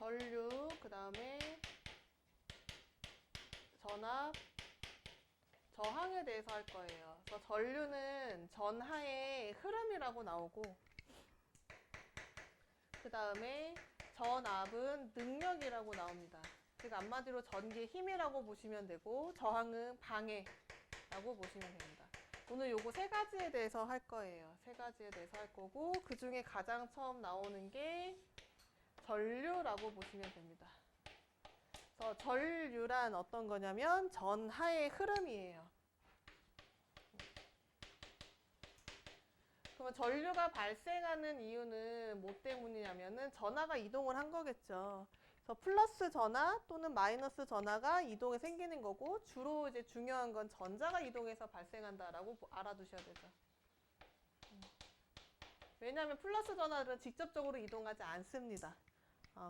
전류, 그 다음에 전압, 저항에 대해서 할 거예요. 그래서 전류는 전하의 흐름이라고 나오고, 그 다음에 전압은 능력이라고 나옵니다. 즉 한마디로 전기의 힘이라고 보시면 되고, 저항은 방해라고 보시면 됩니다. 오늘 요거 세 가지에 대해서 할 거예요. 세 가지에 대해서 할 거고, 그 중에 가장 처음 나오는 게 전류라고 보시면 됩니다. 그래서 전류란 어떤 거냐면 전하의 흐름이에요. 그러면 전류가 발생하는 이유는 뭐 때문이냐면은 전하가 이동을 한 거겠죠. 그래서 플러스 전하 또는 마이너스 전하가 이동이 생기는 거고, 주로 이제 중요한 건 전자가 이동해서 발생한다라고 알아두셔야 되죠. 왜냐하면 플러스 전하들은 직접적으로 이동하지 않습니다.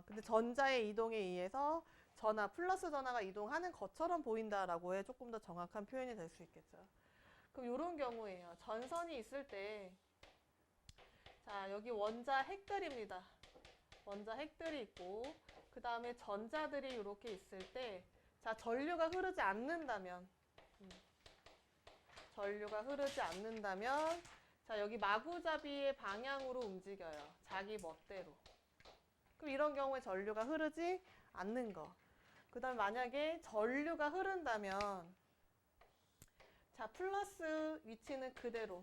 근데 전자의 이동에 의해서 전하, 플러스 전하가 이동하는 것처럼 보인다라고 해 조금 더 정확한 표현이 될 수 있겠죠. 그럼 이런 경우에요. 전선이 있을 때, 자, 여기 원자 핵들입니다. 원자 핵들이 있고, 그 다음에 전자들이 이렇게 있을 때, 자, 전류가 흐르지 않는다면, 전류가 흐르지 않는다면, 자, 여기 마구잡이의 방향으로 움직여요. 자기 멋대로. 그럼 이런 경우에 전류가 흐르지 않는 거. 그 다음에 만약에 전류가 흐른다면, 자, 플러스 위치는 그대로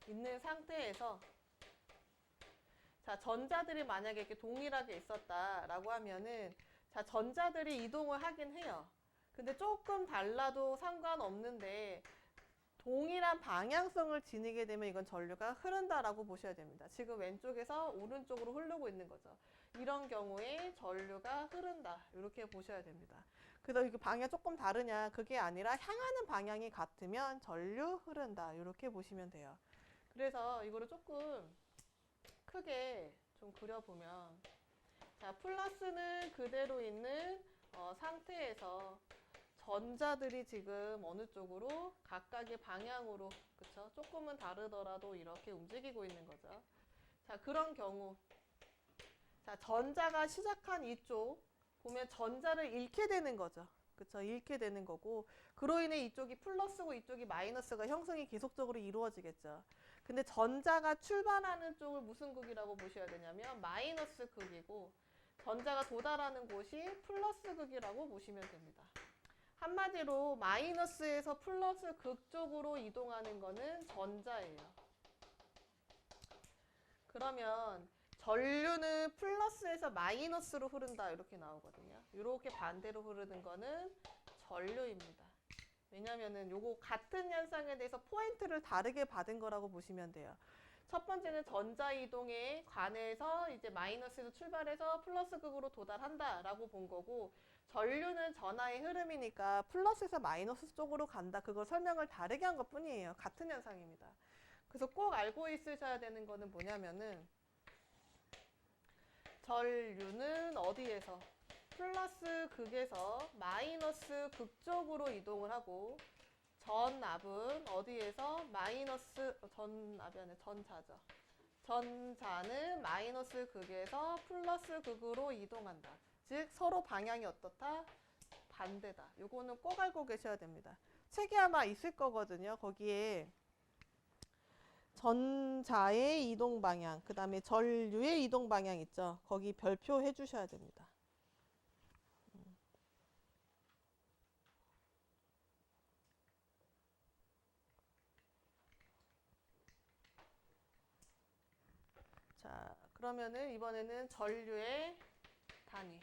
있는 상태에서, 자, 전자들이 만약에 이렇게 동일하게 있었다라고 하면은, 자, 전자들이 이동을 하긴 해요. 근데 조금 달라도 상관없는데, 동일한 방향성을 지니게 되면 이건 전류가 흐른다라고 보셔야 됩니다. 지금 왼쪽에서 오른쪽으로 흐르고 있는 거죠. 이런 경우에 전류가 흐른다. 이렇게 보셔야 됩니다. 그래서 이게 방향 조금 다르냐? 그게 아니라 향하는 방향이 같으면 전류 흐른다. 이렇게 보시면 돼요. 그래서 이거를 조금 크게 좀 그려보면, 자, 플러스는 그대로 있는 상태에서 전자들이 지금 어느 쪽으로 각각의 방향으로, 그쵸? 조금은 다르더라도 이렇게 움직이고 있는 거죠. 자, 그런 경우, 자, 전자가 시작한 이쪽 보면 전자를 잃게 되는 거죠. 그쵸? 잃게 되는 거고, 그로 인해 이쪽이 플러스고 이쪽이 마이너스가 형성이 계속적으로 이루어지겠죠. 근데 전자가 출발하는 쪽을 무슨 극이라고 보셔야 되냐면 마이너스 극이고, 전자가 도달하는 곳이 플러스 극이라고 보시면 됩니다. 한마디로 마이너스에서 플러스 극 쪽으로 이동하는 거는 전자예요. 그러면 전류는 플러스에서 마이너스로 흐른다 이렇게 나오거든요. 이렇게 반대로 흐르는 거는 전류입니다. 왜냐면은 요거 같은 현상에 대해서 포인트를 다르게 받은 거라고 보시면 돼요. 첫 번째는 전자 이동에 관해서 이제 마이너스에서 출발해서 플러스 극으로 도달한다라고 본 거고, 전류는 전하의 흐름이니까 플러스에서 마이너스 쪽으로 간다. 그걸 설명을 다르게 한 것뿐이에요. 같은 현상입니다. 그래서 꼭 알고 있으셔야 되는 거는 뭐냐면은, 전류는 어디에서 플러스 극에서 마이너스 극 쪽으로 이동을 하고, 전압은 어디에서 마이너스, 전압이 아니라 전자죠. 전자는 마이너스 극에서 플러스 극으로 이동한다. 즉 서로 방향이 어떻다? 반대다. 요거는 꼭 알고 계셔야 됩니다. 책에 아마 있을 거거든요. 거기에 전자의 이동 방향, 그 다음에 전류의 이동 방향 있죠. 거기 별표 해주셔야 됩니다. 자, 그러면은 이번에는 전류의 단위.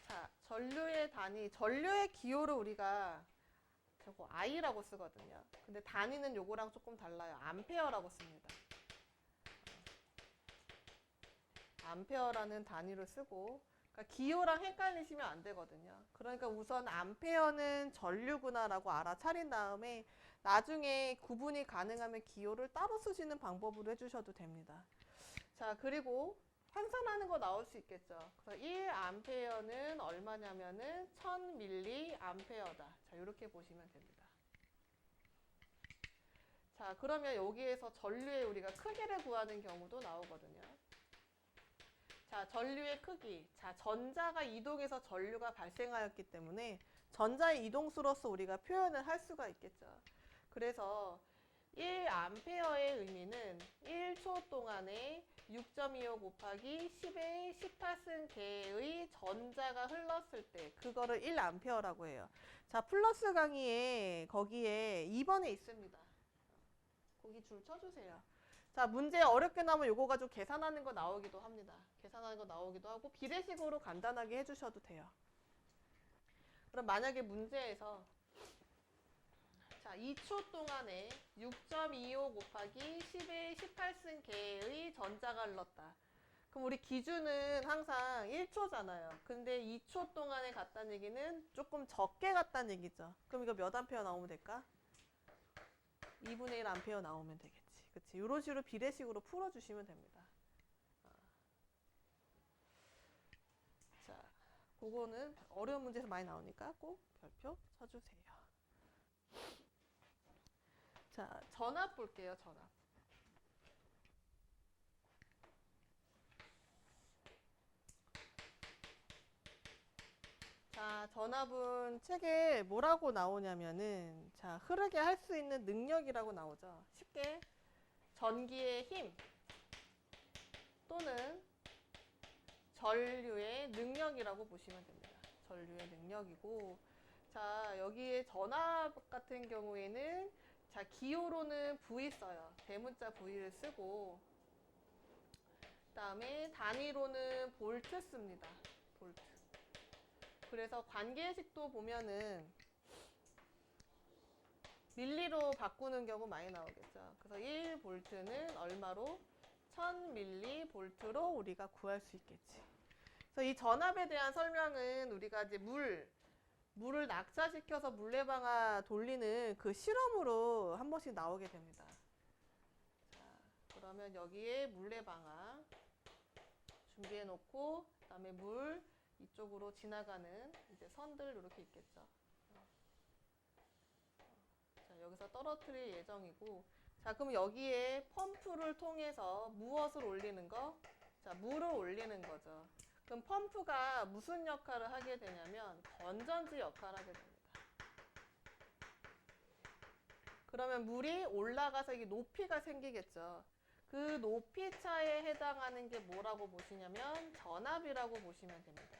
자, 전류의 단위, 전류의 기호를 우리가 저거 I라고 쓰거든요. 근데 단위는 요거랑 조금 달라요. 암페어라고 씁니다. 암페어라는 단위를 쓰고, 그러니까 기호랑 헷갈리시면 안 되거든요. 그러니까 우선 암페어는 전류구나라고 알아차린 다음에 나중에 구분이 가능하면 기호를 따로 쓰시는 방법으로 해주셔도 됩니다. 자, 그리고 환산하는 거 나올 수 있겠죠. 그래서 1암페어는 얼마냐면은 1000mA다. 자, 이렇게 보시면 됩니다. 자, 그러면 여기에서 전류의 우리가 크기를 구하는 경우도 나오거든요. 자, 전류의 크기. 자, 전자가 이동해서 전류가 발생하였기 때문에 전자의 이동수로서 우리가 표현을 할 수가 있겠죠. 그래서 1A의 의미는 1초 동안에 6.25 곱하기 10의 18승계의 전자가 흘렀을 때 그거를 1A라고 해요. 자, 플러스 강의에 거기에 2번에 있습니다. 거기 줄 쳐주세요. 자, 문제 어렵게 나오면 요거 가지고 계산하는 거 나오기도 합니다. 계산하는 거 나오기도 하고 비례식으로 간단하게 해주셔도 돼요. 그럼 만약에 문제에서 자, 2초 동안에 6.25 곱하기 10의 18승계의 전자가 흘렀다. 그럼 우리 기준은 항상 1초잖아요. 근데 2초 동안에 갔다는 얘기는 조금 적게 갔다는 얘기죠. 그럼 이거 몇 암페어 나오면 될까? 2분의 1 암페어 나오면 되겠지. 그치? 이런 식으로 비례식으로 풀어주시면 됩니다. 자, 그거는 어려운 문제에서 많이 나오니까 꼭 별표 쳐주세요. 자, 전압 볼게요, 전압. 자, 전압은 책에 뭐라고 나오냐면은, 자, 흐르게 할 수 있는 능력이라고 나오죠. 쉽게 전기의 힘 또는 전류의 능력이라고 보시면 됩니다. 전류의 능력이고, 자, 여기에 전압 같은 경우에는 자, 기호로는 V 써요. 대문자 V를 쓰고, 그 다음에 단위로는 볼트 씁니다. 볼트. 그래서 관계식도 보면은 밀리로 바꾸는 경우 많이 나오겠죠. 그래서 1볼트는 얼마로? 1000mV로 우리가 구할 수 있겠지. 그래서 이 전압에 대한 설명은 우리가 이제 물을 낙차시켜서 물레방아 돌리는 그 실험으로 한 번씩 나오게 됩니다. 자, 그러면 여기에 물레방아 준비해 놓고, 그다음에 물 이쪽으로 지나가는 이제 선들 이렇게 있겠죠. 자, 여기서 떨어뜨릴 예정이고, 자, 그럼 여기에 펌프를 통해서 무엇을 올리는 거? 자, 물을 올리는 거죠. 그럼 펌프가 무슨 역할을 하게 되냐면 건전지 역할을 하게 됩니다. 그러면 물이 올라가서 이게 높이가 생기겠죠. 그 높이 차에 해당하는 게 뭐라고 보시냐면 전압이라고 보시면 됩니다.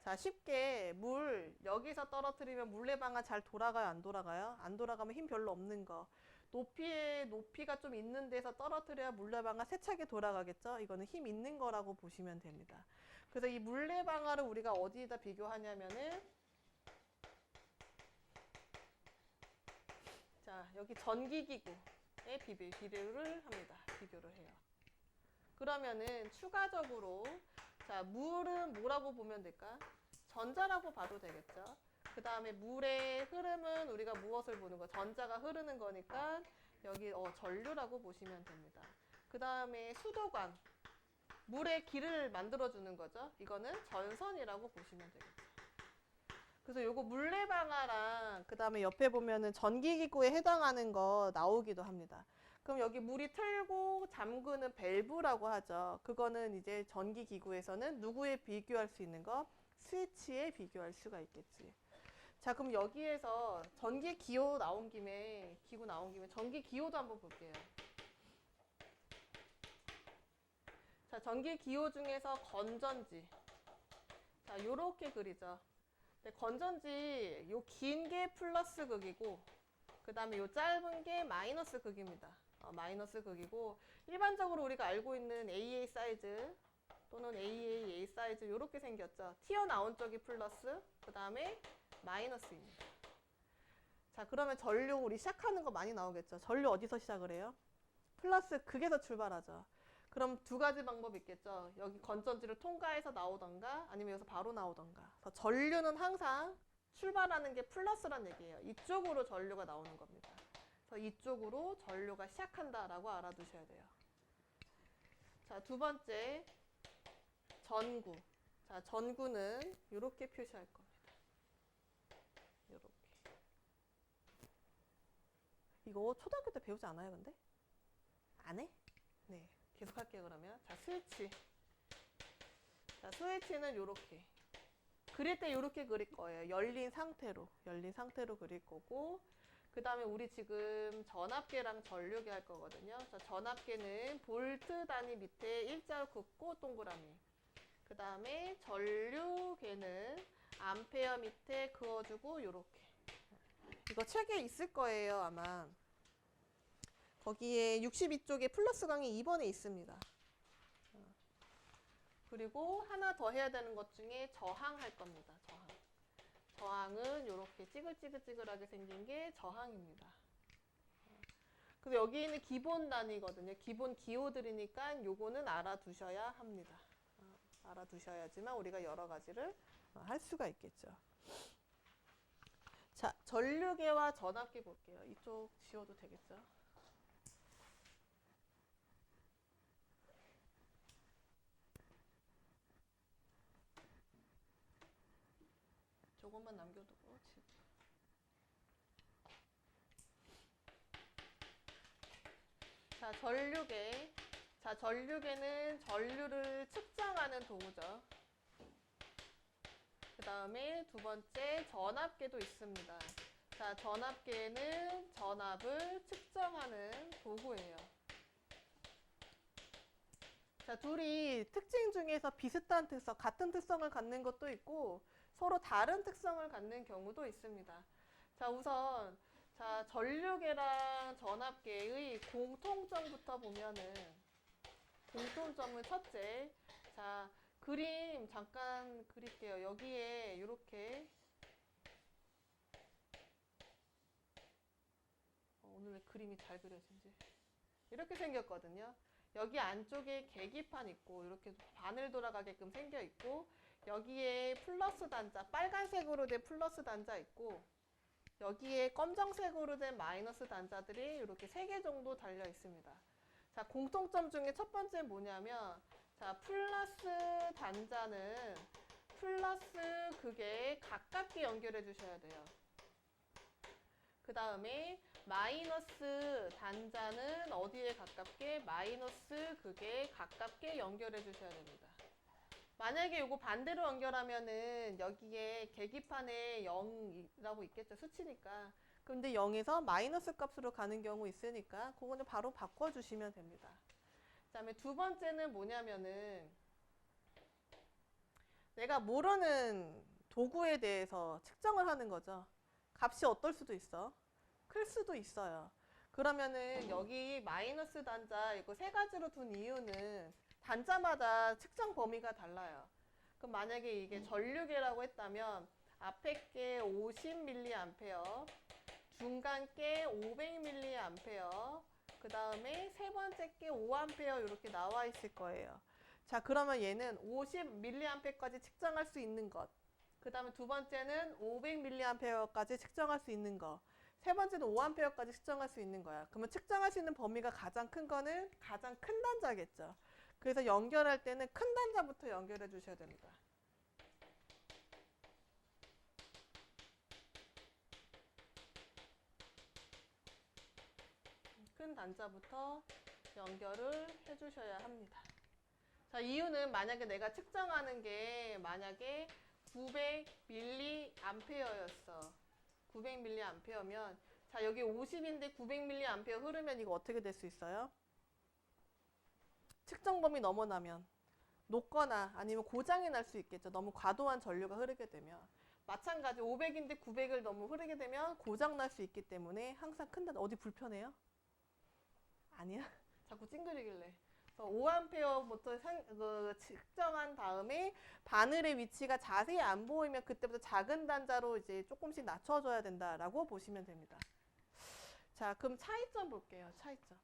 자, 쉽게 물 여기서 떨어뜨리면 물레방아 잘 돌아가요, 안 돌아가요? 안 돌아가면 힘 별로 없는 거. 높이가 좀 있는 데서 떨어뜨려야 물레방아 세차게 돌아가겠죠? 이거는 힘 있는 거라고 보시면 됩니다. 그래서 이 물레방아를 우리가 어디에다 비교하냐면은, 자, 여기 전기기구에 비교를 합니다. 비교를 해요. 그러면은 추가적으로, 자, 물은 뭐라고 보면 될까? 전자라고 봐도 되겠죠. 그 다음에 물의 흐름은 우리가 무엇을 보는 거? 전자가 흐르는 거니까 여기 전류라고 보시면 됩니다. 그 다음에 수도관, 물의 길을 만들어주는 거죠. 이거는 전선이라고 보시면 되겠죠. 그래서 요거 물레방아랑 그 다음에 옆에 보면은 전기기구에 해당하는 거 나오기도 합니다. 그럼 여기 물이 틀고 잠그는 밸브라고 하죠. 그거는 이제 전기기구에서는 누구에 비교할 수 있는 거? 스위치에 비교할 수가 있겠지. 자, 그럼 여기에서 기구 나온 김에 전기 기호도 한번 볼게요. 자, 전기 기호 중에서 건전지. 자, 요렇게 그리죠. 근데 건전지 요 긴 게 플러스 극이고, 그 다음에 요 짧은 게 마이너스 극입니다. 마이너스 극이고, 일반적으로 우리가 알고 있는 AA 사이즈 또는 AAA 사이즈 요렇게 생겼죠. 튀어나온 쪽이 플러스, 그 다음에 마이너스입니다. 자, 그러면 전류 우리 시작하는 거 많이 나오겠죠. 전류 어디서 시작을 해요? 플러스 극에서 출발하죠. 그럼 두 가지 방법이 있겠죠. 여기 건전지를 통과해서 나오던가 아니면 여기서 바로 나오던가. 그래서 전류는 항상 출발하는 게 플러스란 얘기예요. 이쪽으로 전류가 나오는 겁니다. 그래서 이쪽으로 전류가 시작한다라고 알아두셔야 돼요. 자, 두 번째 전구. 자, 전구는 이렇게 표시할 겁니다. 이렇게. 이거 초등학교 때 배우지 않아요, 근데? 안 해? 네. 계속 할게요, 그러면. 자, 스위치. 자, 스위치는 요렇게. 그릴 때 요렇게 그릴 거예요. 열린 상태로 그릴 거고, 그 다음에 우리 지금 전압계랑 전류계 할 거거든요. 자, 전압계는 볼트 단위 밑에 일자로 긋고 동그라미. 그 다음에 전류계는 암페어 밑에 그어주고 요렇게. 이거 책에 있을 거예요, 아마. 거기에 62쪽에 플러스 강의 2번에 있습니다. 그리고 하나 더 해야 되는 것 중에 저항 할 겁니다. 저항은 이렇게 찌글찌글찌글하게 생긴 게 저항입니다. 그래서 여기는 기본 단위거든요. 기본 기호들이니까 요거는 알아두셔야 합니다. 알아두셔야지만 우리가 여러 가지를 할 수가 있겠죠. 자, 전류계와 전압계 볼게요. 이쪽 지워도 되겠죠? 조금만 남겨두고 지울게요. 자, 전류계. 자, 전류계는 전류를 측정하는 도구죠. 그 다음에 두 번째 전압계도 있습니다. 자, 전압계는 전압을 측정하는 도구예요. 자, 둘이 특징 중에서 비슷한 특성, 같은 특성을 갖는 것도 있고 서로 다른 특성을 갖는 경우도 있습니다. 자, 우선 자, 전류계랑 전압계의 공통점부터 보면은 공통점은 첫째, 자, 그림 잠깐 그릴게요. 여기에 이렇게 오늘 왜 그림이 잘 그려진지 이렇게 생겼거든요. 여기 안쪽에 계기판 있고 이렇게 반을 돌아가게끔 생겨 있고 여기에 플러스 단자, 빨간색으로 된 플러스 단자 있고 여기에 검정색으로 된 마이너스 단자들이 이렇게 3개 정도 달려 있습니다. 자, 공통점 중에 첫 번째 뭐냐면 자, 플러스 단자는 플러스 극에 가깝게 연결해 주셔야 돼요. 그 다음에 마이너스 단자는 어디에 가깝게? 마이너스 극에 가깝게 연결해 주셔야 됩니다. 만약에 이거 반대로 연결하면은 여기에 계기판에 0이라고 있겠죠. 수치니까. 근데 0에서 마이너스 값으로 가는 경우 있으니까 그거는 바로 바꿔주시면 됩니다. 그 다음에 두 번째는 뭐냐면은 내가 모르는 도구에 대해서 측정을 하는 거죠. 값이 어떨 수도 있어. 클 수도 있어요. 그러면은 여기 마이너스 단자 이거 3가지로 둔 이유는 단자마다 측정 범위가 달라요. 그럼 만약에 이게 전류계라고 했다면 앞에 게 50mA, 중간 게 500mA, 그 다음에 세 번째 게 5A 이렇게 나와 있을 거예요. 자, 그러면 얘는 50mA까지 측정할 수 있는 것. 그 다음에 두 번째는 500mA까지 측정할 수 있는 것. 세 번째는 5A까지 측정할 수 있는 거야. 그러면 측정할 수 있는 범위가 가장 큰 거는 가장 큰 단자겠죠. 그래서 연결할 때는 큰 단자부터 연결해 주셔야 됩니다. 큰 단자부터 연결을 해 주셔야 합니다. 자, 이유는 만약에 내가 측정하는 게 만약에 900mA였어. 900mA면 자, 여기 50인데 900mA 흐르면 이거 어떻게 될 수 있어요? 측정 범위 넘어나면 녹거나 아니면 고장이 날 수 있겠죠. 너무 과도한 전류가 흐르게 되면. 마찬가지 500인데 900을 너무 흐르게 되면 고장 날 수 있기 때문에 항상 큰 단자. 어디 불편해요? 아니야? 자꾸 찡그리길래. 5A부터 측정한 다음에 바늘의 위치가 자세히 안 보이면 그때부터 작은 단자로 이제 조금씩 낮춰줘야 된다라고 보시면 됩니다. 자, 그럼 차이점 볼게요. 차이점.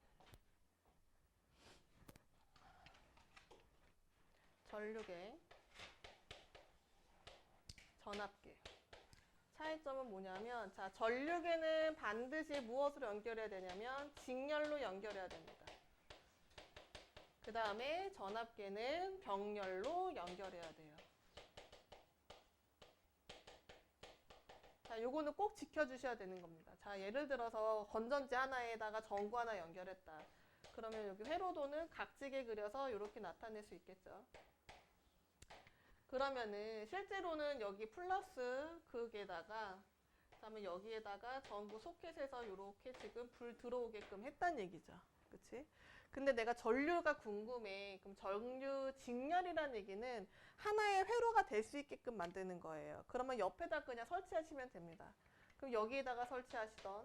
전류계, 전압계. 차이점은 뭐냐면, 자, 전류계는 반드시 무엇으로 연결해야 되냐면 직렬로 연결해야 됩니다. 그 다음에 전압계는 병렬로 연결해야 돼요. 자, 요거는 꼭 지켜주셔야 되는 겁니다. 자, 예를 들어서 건전지 하나에다가 전구 하나 연결했다. 그러면 여기 회로도는 각지게 그려서 이렇게 나타낼 수 있겠죠. 그러면은 실제로는 여기 플러스 극에다가 그다음에 여기에다가 전구 소켓에서 이렇게 지금 불 들어오게끔 했단 얘기죠. 그치? 근데 내가 전류가 궁금해. 그럼 전류 직렬이라는 얘기는 하나의 회로가 될 수 있게끔 만드는 거예요. 그러면 옆에다 그냥 설치하시면 됩니다. 그럼 여기에다가 설치하시던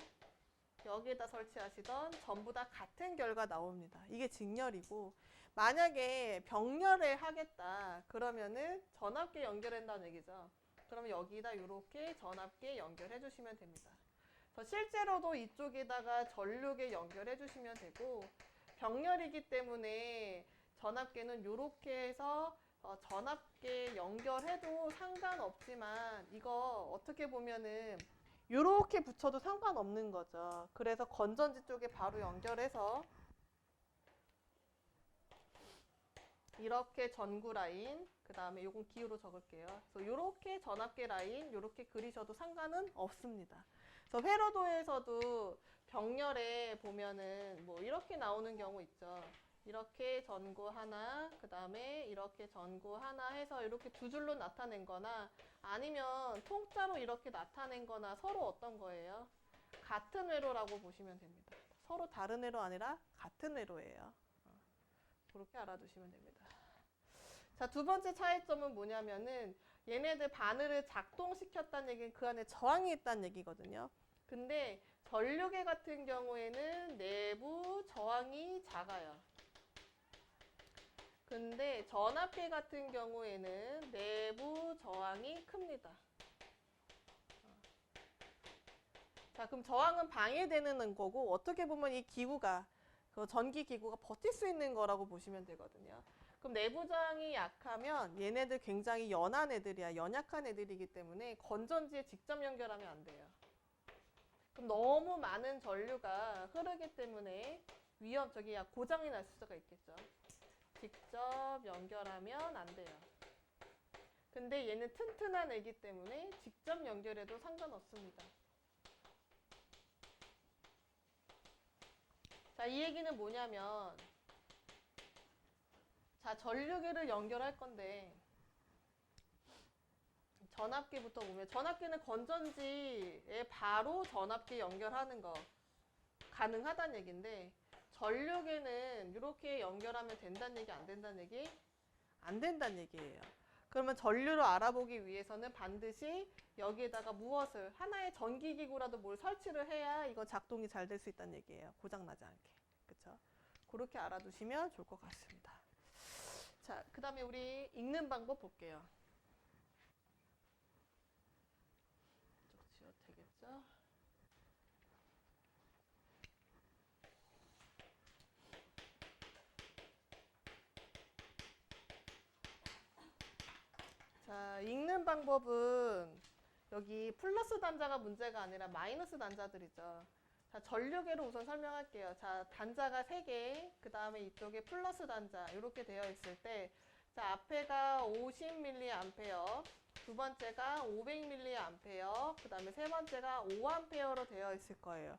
여기에다 설치하시던 전부 다 같은 결과 나옵니다. 이게 직렬이고, 만약에 병렬을 하겠다 그러면은 전압계 연결한다는 얘기죠. 그러면 여기다 이렇게 전압계 연결해 주시면 됩니다. 그래서 실제로도 이쪽에다가 전류계 연결해 주시면 되고, 병렬이기 때문에 전압계는 이렇게 해서 전압계 연결해도 상관없지만, 이거 어떻게 보면은 이렇게 붙여도 상관없는 거죠. 그래서 건전지 쪽에 바로 연결해서 이렇게 전구 라인, 그 다음에 요건 기호로 적을게요. 그래서 이렇게 전압계 라인 이렇게 그리셔도 상관은 없습니다. 그래서 회로도에서도 병렬에 보면은 뭐 이렇게 나오는 경우 있죠. 이렇게 전구 하나, 그 다음에 이렇게 전구 하나 해서 이렇게 두 줄로 나타낸 거나, 아니면 통짜로 이렇게 나타낸 거나 서로 어떤 거예요? 같은 회로라고 보시면 됩니다. 서로 다른 회로 아니라 같은 회로예요. 그렇게 알아두시면 됩니다. 자, 두 번째 차이점은 뭐냐면은 얘네들 바늘을 작동시켰다는 얘기는 그 안에 저항이 있다는 얘기거든요. 근데 전류계 같은 경우에는 내부 저항이 작아요. 근데 전압계 같은 경우에는 내부 저항이 큽니다. 자, 그럼 저항은 방해되는 거고, 어떻게 보면 이 기구가, 그 전기 기구가 버틸 수 있는 거라고 보시면 되거든요. 그럼 내부 저항이 약하면 얘네들 굉장히 연한 애들이야. 연약한 애들이기 때문에 건전지에 직접 연결하면 안 돼요. 그럼 너무 많은 전류가 흐르기 때문에 고장이 날 수가 있겠죠. 직접 연결하면 안 돼요. 근데 얘는 튼튼한 애기 때문에 직접 연결해도 상관없습니다. 자, 이 얘기는 뭐냐면, 자, 전류계를 연결할 건데, 전압계부터 보면, 전압계는 건전지에 바로 전압계 연결하는 거 가능하다는 얘기인데, 전류계는 이렇게 연결하면 된다는 얘기, 안 된다는 얘기? 안 된다는 얘기예요. 그러면 전류를 알아보기 위해서는 반드시 여기에다가 무엇을, 하나의 전기기구라도 뭘 설치를 해야 이거 작동이 잘 될 수 있다는 얘기예요. 고장나지 않게. 그쵸? 그렇게 알아두시면 좋을 것 같습니다. 자, 그 다음에 우리 읽는 방법 볼게요. 좀 지워도 되겠죠? 자, 읽는 방법은 여기 플러스 단자가 문제가 아니라 마이너스 단자들이죠. 자, 전류계로 우선 설명할게요. 자, 단자가 3개, 그 다음에 이쪽에 플러스 단자 이렇게 되어 있을 때, 자, 앞에가 50mA, 두 번째가 500mA, 그 다음에 세 번째가 5A로 되어 있을 거예요.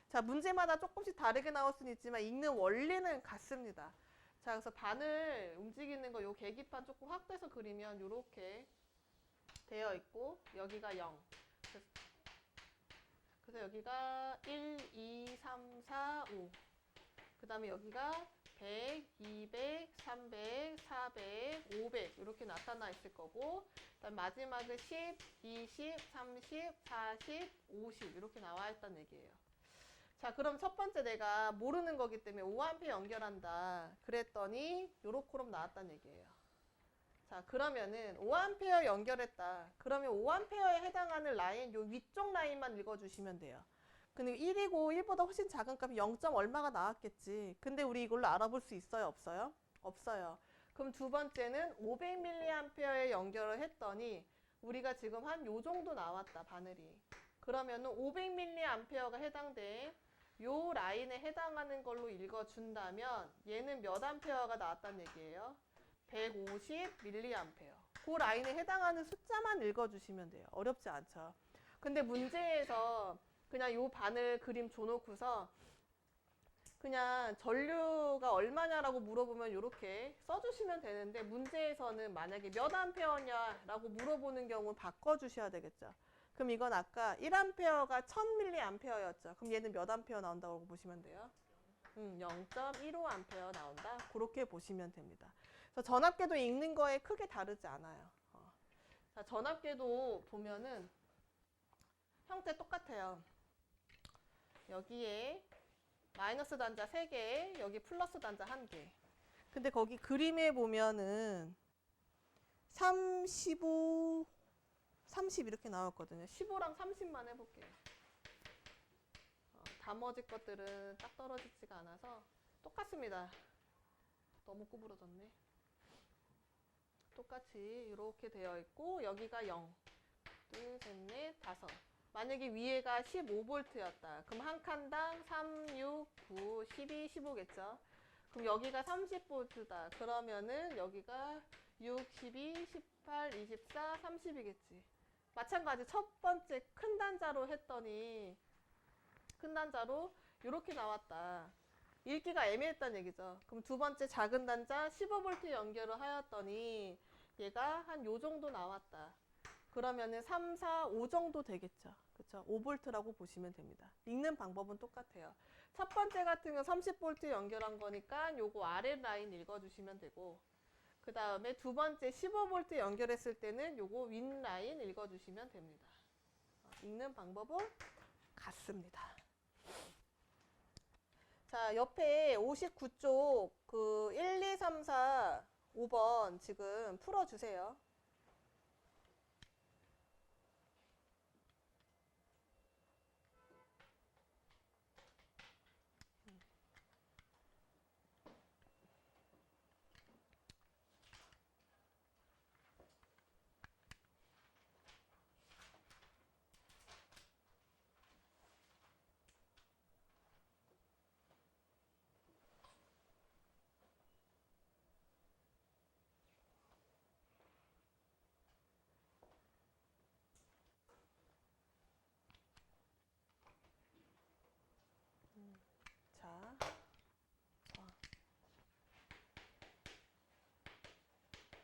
자, 문제마다 조금씩 다르게 나올 수는 있지만 읽는 원리는 같습니다. 자, 그래서 바늘 움직이는 거 요 계기판 조금 확대해서 그리면 이렇게 되어 있고, 여기가 0. 그래서 여기가 1, 2, 3, 4, 5. 그 다음에 여기가 100, 200, 300, 400, 500 이렇게 나타나 있을 거고, 그다음 마지막은 10, 20, 30, 40, 50 이렇게 나와 있다는 얘기예요. 자, 그럼 첫 번째 내가 모르는 거기 때문에 5A 연결한다 그랬더니 요렇게럼 나왔다는 얘기예요. 자, 그러면은 5A 연결했다. 그러면 5A에 해당하는 라인, 요 위쪽 라인만 읽어주시면 돼요. 근데 1이고 1보다 훨씬 작은 값이 0. 얼마가 나왔겠지. 근데 우리 이걸로 알아볼 수 있어요? 없어요? 없어요. 그럼 두 번째는 500mA에 연결을 했더니 우리가 지금 한 요 정도 나왔다, 바늘이. 그러면은 500mA가 해당돼. 요 라인에 해당하는 걸로 읽어준다면 얘는 몇 암페어가 나왔다는 얘기예요? 150mA. 그 라인에 해당하는 숫자만 읽어주시면 돼요. 어렵지 않죠. 근데 문제에서 그냥 요 바늘 그림 줘놓고서 그냥 전류가 얼마냐라고 물어보면 이렇게 써주시면 되는데 문제에서는 만약에 몇 암페어냐라고 물어보는 경우 바꿔주셔야 되겠죠. 그럼 이건 아까 1암페어가 1000mA였죠. 그럼 얘는 몇 암페어 나온다고 보시면 돼요? 0.15A 나온다. 그렇게 보시면 됩니다. 그래서 전압계도 읽는 거에 크게 다르지 않아요. 자, 전압계도 보면은 형태 똑같아요. 여기에 마이너스 단자 3개, 여기 플러스 단자 1개. 근데 거기 그림에 보면은 3, 15, 30 이렇게 나왔거든요. 15랑 30만 해볼게요. 나머지 것들은 딱 떨어지지가 않아서 똑같습니다. 너무 구부러졌네. 똑같이 이렇게 되어 있고 여기가 0, 둘, 셋, 넷, 5. 만약에 위에가 15V였다. 그럼 한 칸당 3, 6, 9, 12, 15겠죠. 그럼 여기가 30V다. 그러면은 여기가 6, 12, 18, 24, 30이겠지. 마찬가지 첫 번째 큰 단자로 했더니 큰 단자로 이렇게 나왔다. 읽기가 애매했다는 얘기죠. 그럼 두 번째 작은 단자 15V 연결을 하였더니 얘가 한 요 정도 나왔다. 그러면은 3, 4, 5 정도 되겠죠. 그쵸? 5V라고 보시면 됩니다. 읽는 방법은 똑같아요. 첫 번째 같은 경우 30V 연결한 거니까 요거 아래 라인 읽어주시면 되고 그 다음에 두 번째 15V 연결했을 때는 요거 윗 라인 읽어주시면 됩니다. 읽는 방법은 같습니다. 자, 옆에 59쪽 그 1, 2, 3, 4, 5번 지금 풀어주세요.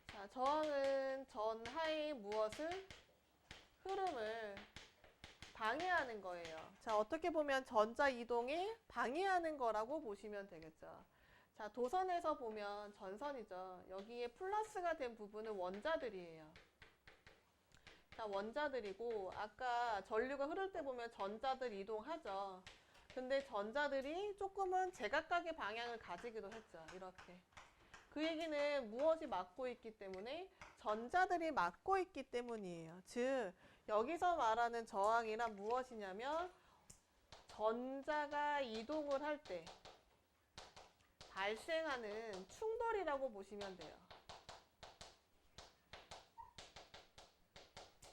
자, 저항은 전하의 무엇을? 흐름을 방해하는 거예요. 자, 어떻게 보면 전자 이동에 방해하는 거라고 보시면 되겠죠. 자, 도선에서 보면 전선이죠. 여기에 플러스가 된 부분은 원자들이에요. 자, 원자들이고 아까 전류가 흐를 때 보면 전자들 이동하죠. 근데 전자들이 조금은 제각각의 방향을 가지기도 했죠. 이렇게. 그 얘기는 무엇이 막고 있기 때문에 전자들이 막고 있기 때문이에요. 즉 여기서 말하는 저항이란 무엇이냐면 전자가 이동을 할 때 발생하는 충돌이라고 보시면 돼요.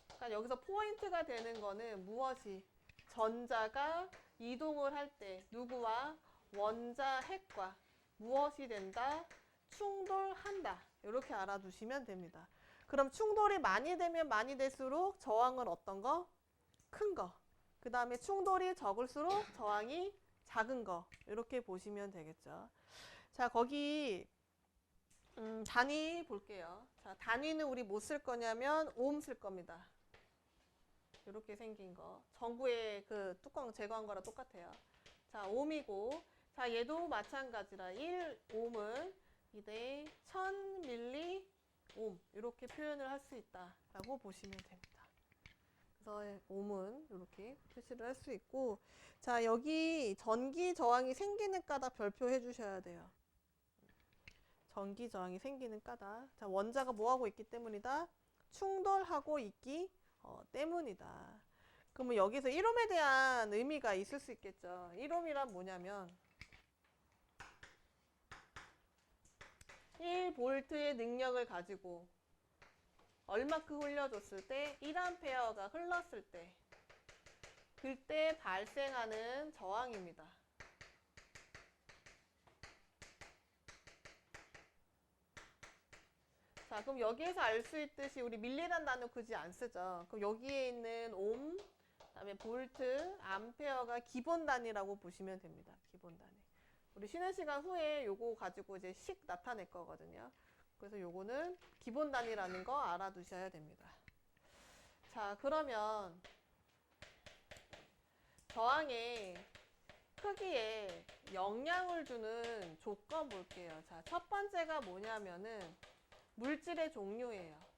그러니까 여기서 포인트가 되는 거는 무엇이? 전자가 이동을 할 때 누구와? 원자 핵과 무엇이 된다? 충돌한다. 이렇게 알아두시면 됩니다. 그럼 충돌이 많이 되면 많이 될수록 저항은 어떤 거? 큰 거. 그 다음에 충돌이 적을수록 저항이 작은 거. 이렇게 보시면 되겠죠. 자, 거기 단위 볼게요. 자, 단위는 우리 뭐 쓸 거냐면 옴 쓸 겁니다. 이렇게 생긴 거. 전구의 그 뚜껑 제거한 거랑 똑같아요. 자, 옴이고 자, 얘도 마찬가지라 1옴은 2대 1000mΩ 이렇게 표현을 할 수 있다라고 보시면 됩니다. 그래서 옴은 이렇게 표시를 할 수 있고 자, 여기 전기 저항이 생기는 까닭 별표해 주셔야 돼요. 전기 저항이 생기는 까닭. 자, 원자가 뭐하고 있기 때문이다? 충돌하고 있기 때문이다. 그러면 여기서 1옴에 대한 의미가 있을 수 있겠죠. 1옴이란 뭐냐면 1V의 능력을 가지고 얼마큼 흘려줬을 때 1A가 흘렀을 때 그때 발생하는 저항입니다. 자, 그럼 여기에서 알 수 있듯이 우리 밀리란 단어 굳이 안 쓰죠. 그럼 여기에 있는 옴, 그다음에 볼트, 암페어가 기본 단위라고 보시면 됩니다. 기본 단위. 우리 쉬는 시간 후에 요거 가지고 이제 식 나타낼 거거든요. 그래서 요거는 기본 단위라는 거 알아두셔야 됩니다. 자, 그러면 저항의 크기에 영향을 주는 조건 볼게요. 자, 첫 번째가 뭐냐면은 물질의 종류예요.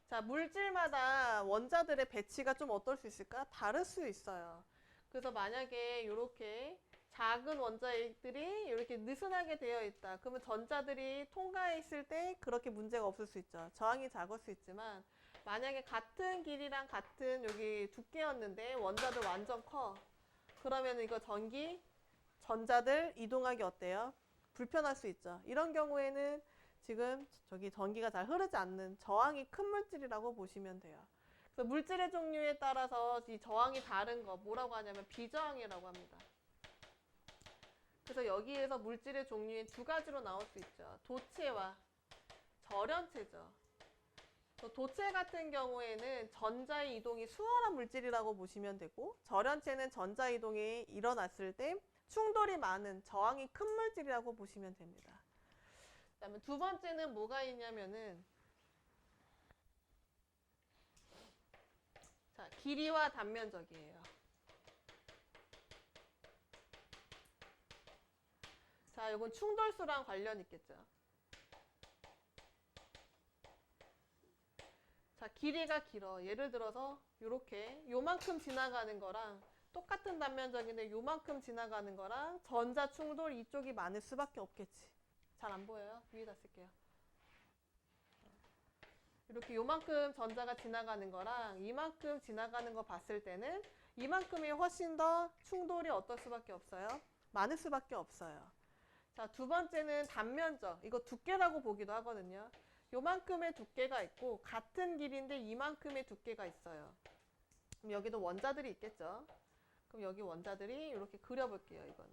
자, 물질마다 원자들의 배치가 좀 어떨 수 있을까? 다를 수 있어요. 그래서 만약에 이렇게 작은 원자들이 이렇게 느슨하게 되어 있다. 그러면 전자들이 통과해 있을 때 그렇게 문제가 없을 수 있죠. 저항이 작을 수 있지만 만약에 같은 길이랑 같은 여기 두께였는데 원자들 완전 커. 그러면 이거 전자들 이동하기 어때요? 불편할 수 있죠. 이런 경우에는 지금 저기 전기가 잘 흐르지 않는 저항이 큰 물질이라고 보시면 돼요. 그래서 물질의 종류에 따라서 이 저항이 다른 거 뭐라고 하냐면 비저항이라고 합니다. 그래서 여기에서 물질의 종류인 두 가지로 나올 수 있죠. 도체와 절연체죠. 도체 같은 경우에는 전자의 이동이 수월한 물질이라고 보시면 되고, 절연체는 전자 이동이 일어났을 때 충돌이 많은 저항이 큰 물질이라고 보시면 됩니다. 그다음에 두 번째는 뭐가 있냐면은 자, 길이와 단면적이에요. 자, 이건 충돌수랑 관련 있겠죠. 자, 길이가 길어. 예를 들어서 요렇게 요만큼 지나가는 거랑 똑같은 단면적인데 요만큼 지나가는 거랑 전자 충돌 이쪽이 많을 수밖에 없겠지. 잘 안 보여요? 위에다 쓸게요. 이렇게 요만큼 전자가 지나가는 거랑 이만큼 지나가는 거 봤을 때는 이만큼이 훨씬 더 충돌이 어떨 수밖에 없어요? 많을 수밖에 없어요. 자, 두 번째는 단면적. 이거 두께라고 보기도 하거든요. 요만큼의 두께가 있고 같은 길이인데 이만큼의 두께가 있어요. 그럼 여기도 원자들이 있겠죠. 그럼 여기 원자들이 이렇게 그려볼게요. 이거는.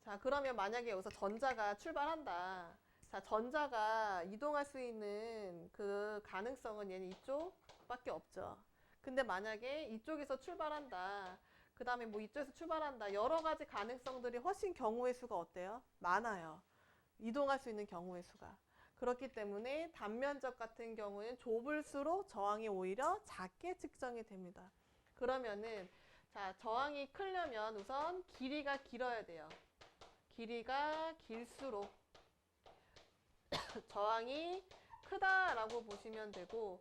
자, 그러면 만약에 여기서 전자가 출발한다. 자, 전자가 이동할 수 있는 그 가능성은 얘는 이쪽밖에 없죠. 근데 만약에 이쪽에서 출발한다. 그 다음에 뭐 이쪽에서 출발한다. 여러 가지 가능성들이 훨씬 경우의 수가 어때요? 많아요. 이동할 수 있는 경우의 수가. 그렇기 때문에 단면적 같은 경우는 좁을수록 저항이 오히려 작게 측정이 됩니다. 그러면은 자, 저항이 크려면 우선 길이가 길어야 돼요. 길이가 길수록 저항이 크다라고 보시면 되고,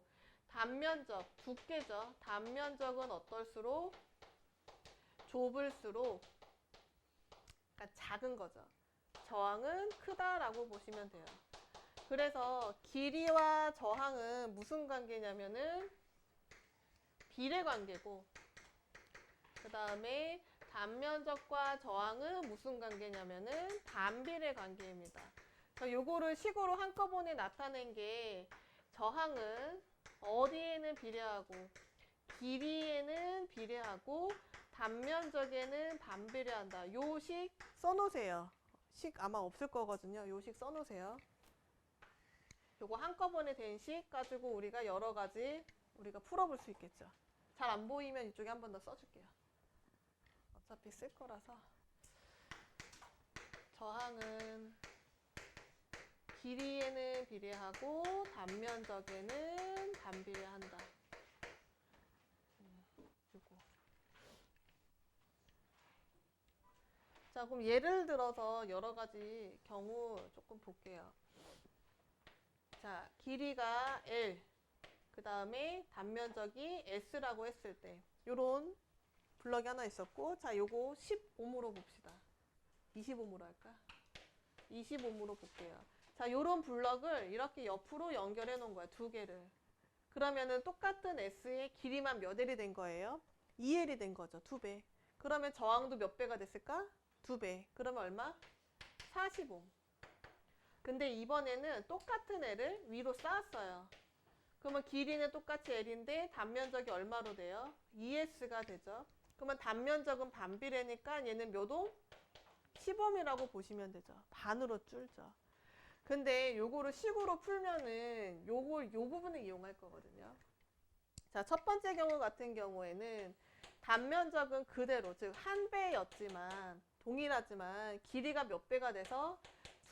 단면적, 두께죠. 단면적은 어떨수록 좁을수록 그러니까 작은 거죠. 저항은 크다라고 보시면 돼요. 그래서 길이와 저항은 무슨 관계냐면은 비례 관계고, 그 다음에 단면적과 저항은 무슨 관계냐면은 반비례 관계입니다. 요거를 식으로 한꺼번에 나타낸 게 저항은 어디에는 비례하고 길이에는 비례하고 단면적에는 반비례한다. 요 식 써놓으세요. 식 아마 없을 거거든요. 요 식 써놓으세요. 요거 한꺼번에 된 식 가지고 우리가 여러 가지 우리가 풀어볼 수 있겠죠. 잘 안 보이면 이쪽에 한 번 더 써줄게요. 어차피 쓸 거라서. 저항은 길이에는 비례하고 단면적에는 반비례한다. 요거. 자, 그럼 예를 들어서 여러 가지 경우 조금 볼게요. 자, 길이가 L, 그 다음에 단면적이 S라고 했을 때 요런 블럭이 하나 있었고, 자, 요거 10옴으로 봅시다. 20옴으로 할까? 20옴으로 볼게요. 자, 요런 블럭을 이렇게 옆으로 연결해 놓은 거야, 두 개를. 그러면은 똑같은 S의 길이만 몇 L이 된 거예요? 2L이 된 거죠, 2배. 그러면 저항도 몇 배가 됐을까? 2배. 그러면 얼마? 40옴. 근데 이번에는 똑같은 L을 위로 쌓았어요. 그러면 길이는 똑같이 L인데 단면적이 얼마로 돼요? 2S가 되죠. 그러면 단면적은 반비례니까 얘는 몇 옴? 10옴이라고 보시면 되죠. 반으로 줄죠. 근데 요거를 식으로 풀면은 요 부분을 이용할 거거든요. 자, 첫 번째 경우 같은 경우에는 단면적은 그대로, 즉 한 배였지만 동일하지만 길이가 몇 배가 돼서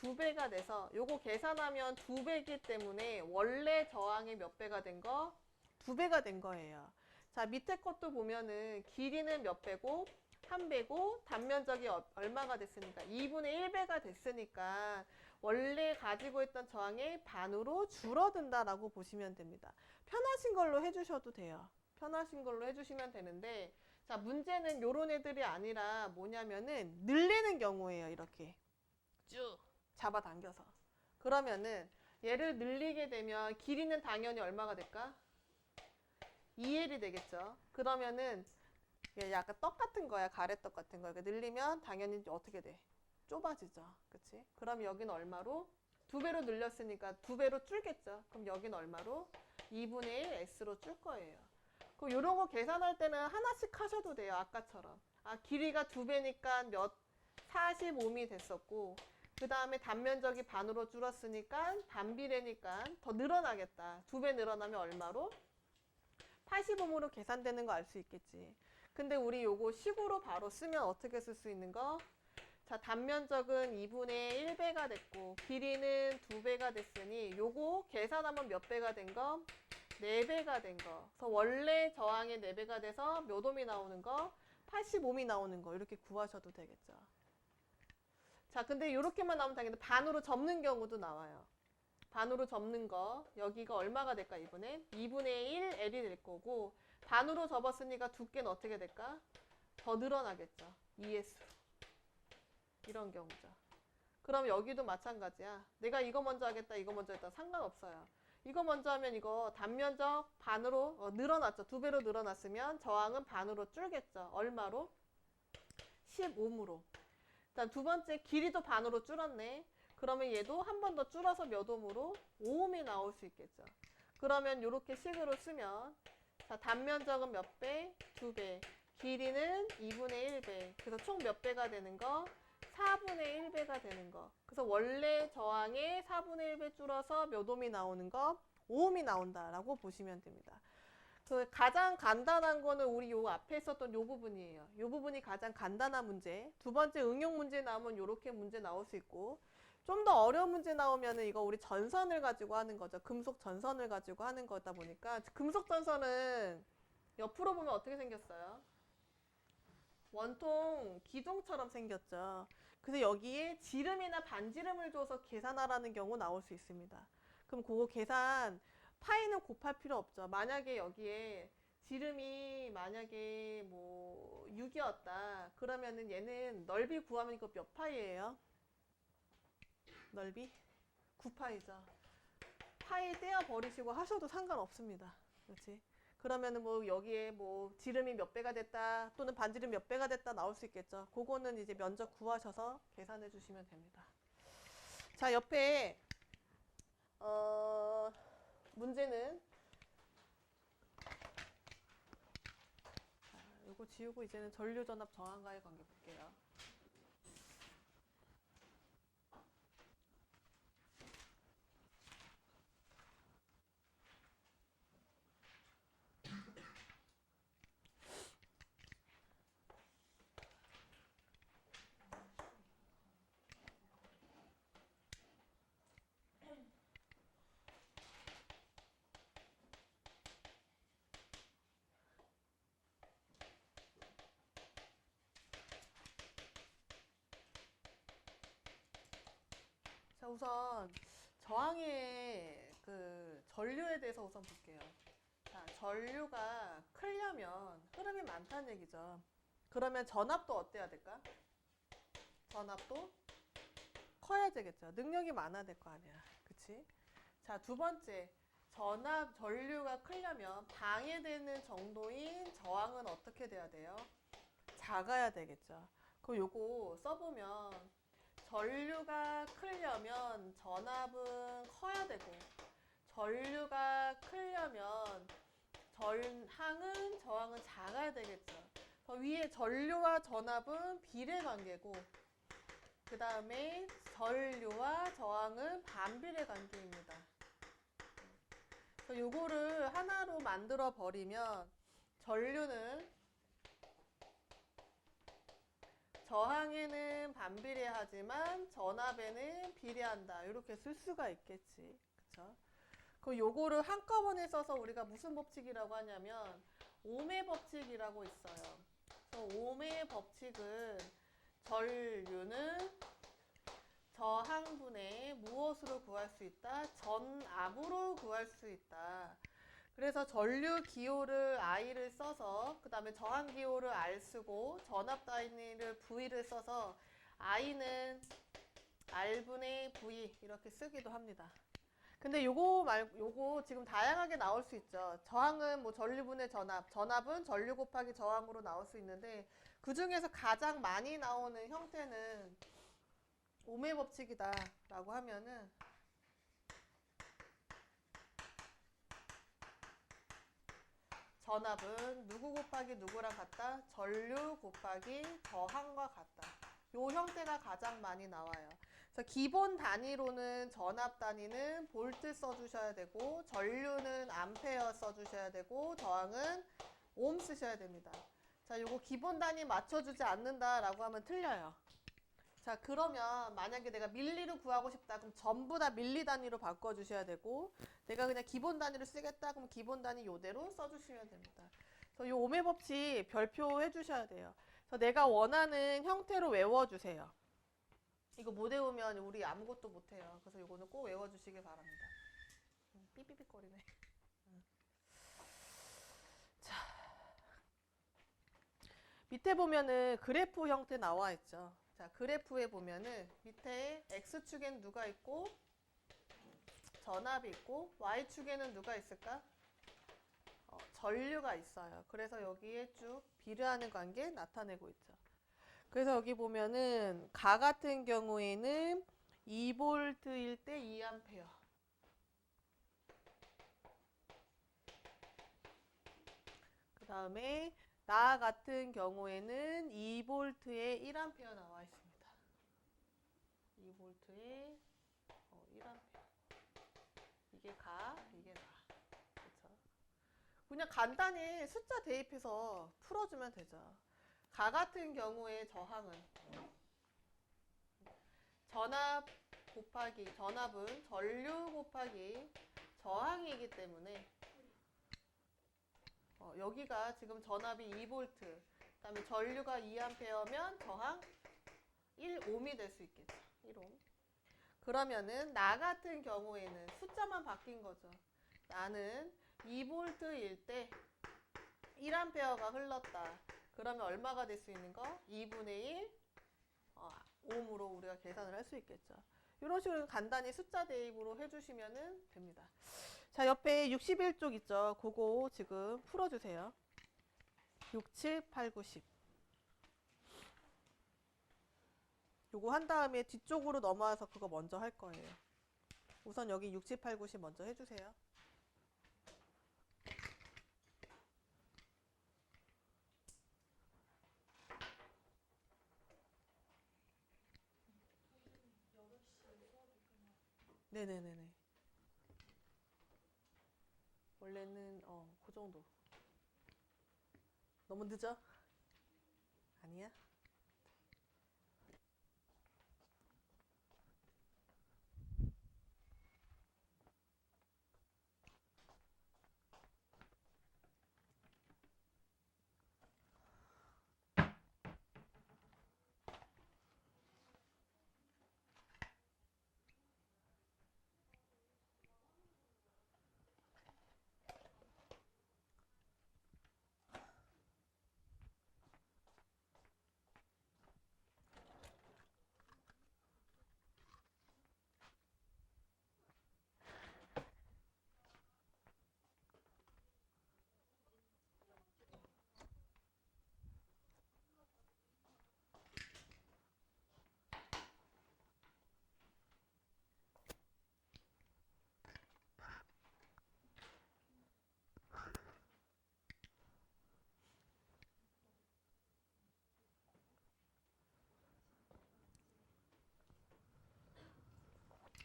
2배가 돼서 요거 계산하면 2배이기 때문에 원래 저항이 몇 배가 된 거? 2배가 된 거예요. 자, 밑에 것도 보면은 길이는 몇 배고 1배고 단면적이 얼마가 됐으니까 2분의 1배가 됐으니까 원래 가지고 있던 저항의 반으로 줄어든다라고 보시면 됩니다. 편하신 걸로 해주셔도 돼요. 편하신 걸로 해주시면 되는데, 자, 문제는 요런 애들이 아니라 뭐냐면은 늘리는 경우예요. 이렇게 쭉 잡아당겨서. 그러면은 얘를 늘리게 되면 길이는 당연히 얼마가 될까? 2L이 되겠죠. 그러면은 얘 약간 떡 같은 거야. 가래떡 같은 거. 이렇게 늘리면 당연히 어떻게 돼? 좁아지죠. 그치? 그럼 여기는 얼마로? 2배로 늘렸으니까 2배로 줄겠죠. 그럼 여기는 얼마로? 2분의 1 S로 줄 거예요. 그럼 이런 거 계산할 때는 하나씩 하셔도 돼요. 아까처럼. 아, 길이가 2배니까 몇? 45미 됐었고, 그 다음에 단면적이 반으로 줄었으니까 반비례니까 더 늘어나겠다. 2배 늘어나면 얼마로? 85으로 계산되는 거 알 수 있겠지. 근데 우리 요거 식으로 바로 쓰면 어떻게 쓸 수 있는 거? 자, 단면적은 2분의 1배가 됐고 길이는 2배가 됐으니 요거 계산하면 몇 배가 된 거? 4배가 된 거. 그래서 원래 저항의 4배가 돼서 몇 옴이 나오는 거? 85옴이 나오는 거. 이렇게 구하셔도 되겠죠. 자, 근데 이렇게만 나오면 당연히 반으로 접는 경우도 나와요. 반으로 접는 거. 여기가 얼마가 될까, 이번엔? 2분의 1 L이 될 거고, 반으로 접었으니까 두께는 어떻게 될까? 더 늘어나겠죠. 2S. 이런 경우죠. 그럼 여기도 마찬가지야. 내가 이거 먼저 하겠다, 이거 먼저 했다. 상관없어요. 이거 먼저 하면 이거 단면적 반으로 늘어났죠. 2배로 늘어났으면 저항은 반으로 줄겠죠. 얼마로? 10옴으로. 일단 두 번째 길이도 반으로 줄었네. 그러면 얘도 한 번 더 줄어서 몇 옴으로? 5옴이 나올 수 있겠죠. 그러면 이렇게 식으로 쓰면 자, 단면적은 몇 배? 2배. 길이는 2분의 1배. 그래서 총 몇 배가 되는 거? 4분의 1배가 되는 거. 그래서 원래 저항의 4분의 1배 줄어서 몇 옴이 나오는 거? 5옴이 나온다라고 보시면 됩니다. 그 가장 간단한 거는 우리 요 앞에 있었던 요 부분이에요. 요 부분이 가장 간단한 문제. 두 번째 응용 문제 나오면 요렇게 문제 나올 수 있고, 좀 더 어려운 문제 나오면은 이거 우리 전선을 가지고 하는 거죠. 금속 전선을 가지고 하는 거다 보니까 금속 전선은 옆으로 보면 어떻게 생겼어요? 원통 기둥처럼 생겼죠. 그래서 여기에 지름이나 반지름을 줘서 계산하라는 경우 나올 수 있습니다. 그럼 그거 계산 파이는 곱할 필요 없죠. 만약에 여기에 지름이 만약에 뭐 6이었다. 그러면은 얘는 넓이 구하면 이거 몇 파이예요? 넓이? 9파이죠. 파이 떼어 버리시고 하셔도 상관없습니다. 그렇지? 그러면은 뭐 여기에 뭐 지름이 몇 배가 됐다 또는 반지름 몇 배가 됐다 나올 수 있겠죠. 그거는 이제 면적 구하셔서 계산해 주시면 됩니다. 자, 옆에 문제는 이거 지우고 이제는 전류전압 저항과의 관계 볼게요. 자, 우선 저항의 그 전류에 대해서 우선 볼게요. 자, 전류가 크려면 흐름이 많다는 얘기죠. 그러면 전압도 어때야 될까? 전압도 커야 되겠죠. 능력이 많아야 될 거 아니야. 그치? 자, 두 번째. 전류가 크려면 방해되는 정도인 저항은 어떻게 돼야 돼요? 작아야 되겠죠. 그럼 요거 써보면 전류가 크려면 전압은 커야 되고, 전류가 크려면 저항은 작아야 되겠죠. 위에 전류와 전압은 비례 관계고, 그 다음에 전류와 저항은 반비례 관계입니다. 요거를 하나로 만들어 버리면 전류는 저항에는 반비례하지만 전압에는 비례한다. 이렇게 쓸 수가 있겠지. 그쵸? 그 요거를 한꺼번에 써서 우리가 무슨 법칙이라고 하냐면 오음의 법칙이라고 있어요. 그래서 오음의 법칙은 전류는 저항분의 무엇으로 구할 수 있다? 전압으로 구할 수 있다. 그래서 전류 기호를 I를 써서 그 다음에 저항 기호를 R 쓰고 전압 단위를 V를 써서 I는 R분의 V 이렇게 쓰기도 합니다. 근데 요거 지금 다양하게 나올 수 있죠. 저항은 뭐 전류분의 전압, 전압은 전류 곱하기 저항으로 나올 수 있는데 그 중에서 가장 많이 나오는 형태는 오음의 법칙이다 라고 하면은 전압은 누구 곱하기 누구랑 같다? 전류 곱하기 저항과 같다. 요 형태가 가장 많이 나와요. 그래서 기본 단위로는 전압 단위는 볼트 써주셔야 되고 전류는 암페어 써주셔야 되고 저항은 옴 쓰셔야 됩니다. 자, 요거 기본 단위 맞춰주지 않는다라고 하면 틀려요. 자, 그러면 만약에 내가 밀리로 구하고 싶다 그럼 전부 다 밀리 단위로 바꿔주셔야 되고 내가 그냥 기본 단위로 쓰겠다 그럼 기본 단위 요대로 써주시면 됩니다. 그래서 요 오음의 법칙 별표 해주셔야 돼요. 그래서 내가 원하는 형태로 외워주세요. 이거 못 외우면 우리 아무것도 못해요. 그래서 이거는 꼭 외워주시기 바랍니다. 삐삐삐거리네. 자, 밑에 보면은 그래프 형태 나와 있죠. 자, 그래프에 보면은 밑에 X축에는 누가 있고 전압이 있고 Y축에는 누가 있을까? 전류가 있어요. 그래서 여기에 쭉 비례하는 관계 나타내고 있죠. 그래서 여기 보면은 가 같은 경우에는 2V일 때 2A. 그 다음에 나 같은 경우에는 2V에 1A 나와 있습니다. 2V에 1A. 이게 가, 이게 나. 그쵸? 그냥 간단히 숫자 대입해서 풀어주면 되죠. 가 같은 경우에 저항은 전압 곱하기 전압은 전류 곱하기 저항이기 때문에 여기가 지금 전압이 2V 그 다음에 전류가 2A면 저항 1옴이 될 수 있겠죠. 1옴. 그러면은 나 같은 경우에는 숫자만 바뀐 거죠. 나는 2V일 때 1A가 흘렀다. 그러면 얼마가 될 수 있는 거? 2분의 1 옴으로 우리가 계산을 할 수 있겠죠. 이런 식으로 간단히 숫자 대입으로 해주시면 됩니다. 자, 옆에 61쪽 있죠. 그거 지금 풀어주세요. 6, 7, 8, 9, 10. 요거 한 다음에 뒤쪽으로 넘어와서 그거 먼저 할 거예요. 우선 여기 6, 7, 8, 9, 10 먼저 해주세요. 네네네네. 원래는 그 정도. 너무 늦어? 아니야?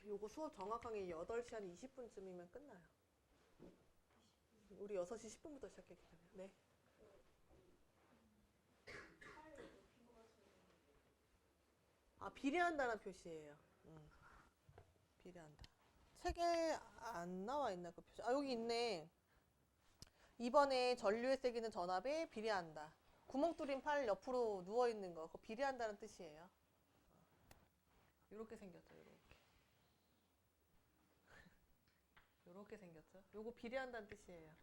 요거 수업 정확하게 8시 한 20분쯤이면 끝나요. 우리 6시 10분부터 시작했기 때문에. 네. 비례한다는 표시예요. 비례한다. 책에 안 나와 있나 그 표시? 아, 여기 있네. 이번에 전류의 세기는 전압에 비례한다. 구멍 뚫린 팔 옆으로 누워 있는 거, 그거 비례한다는 뜻이에요. 이렇게 생겼죠, 이렇게. 이렇게 생겼죠. 요거 비례한다는 뜻이에요.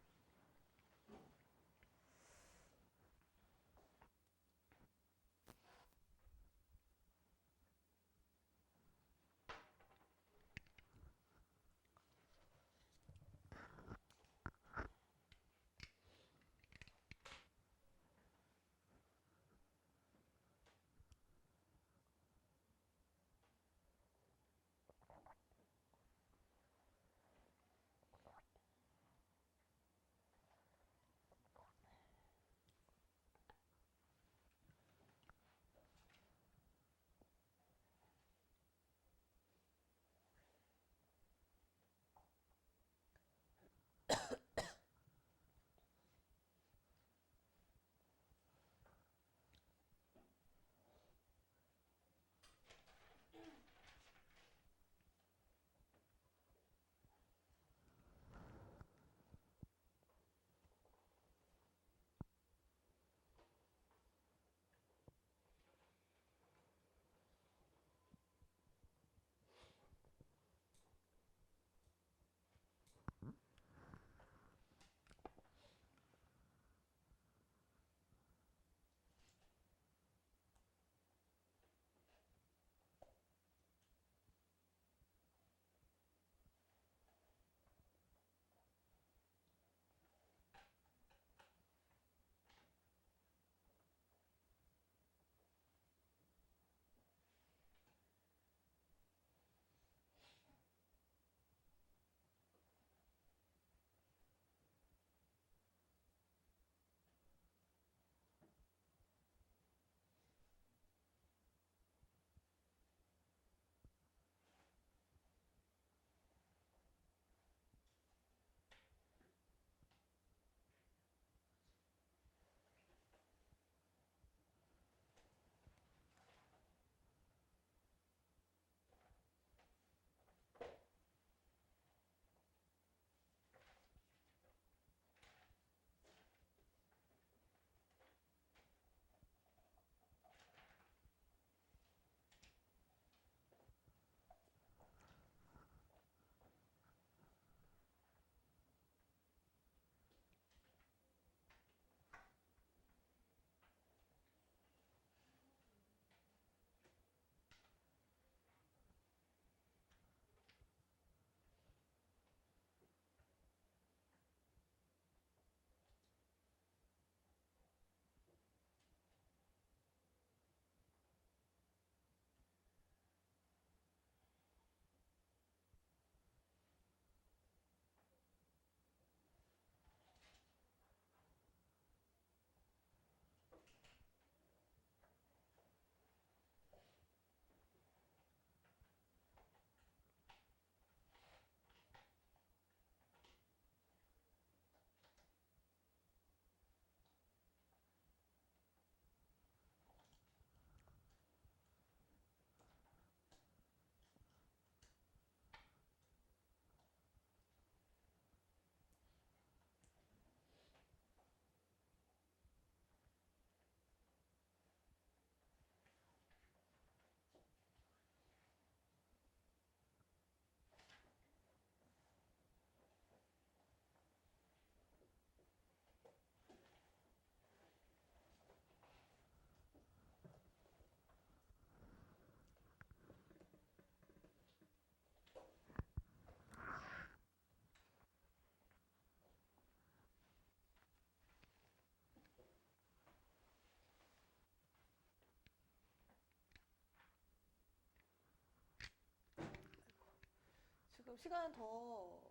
지금 시간 더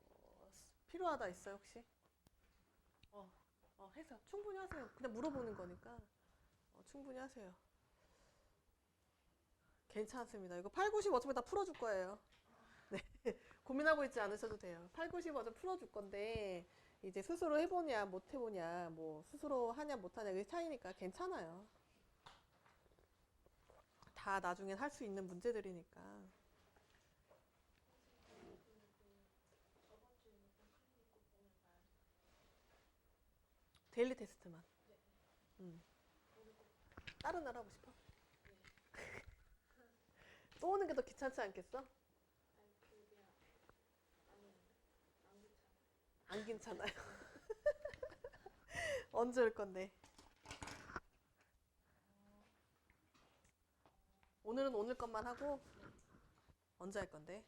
필요하다 있어요, 혹시? 어, 해서 충분히 하세요. 그냥 물어보는 거니까. 충분히 하세요. 괜찮습니다. 이거 8, 90 어차피 다 풀어줄 거예요. 네. 고민하고 있지 않으셔도 돼요. 8, 90 어차피 풀어줄 건데, 이제 스스로 해보냐, 못 해보냐, 뭐, 스스로 하냐, 못 하냐, 그게 차이니까 괜찮아요. 다 나중엔 할 수 있는 문제들이니까. 데일리 테스트만. 다른 날 하고 싶어? 또 오는 게 더 귀찮지 않겠어? 안 괜찮아요. 언제 올 건데? 오늘은 오늘 것만 하고 언제 할 건데?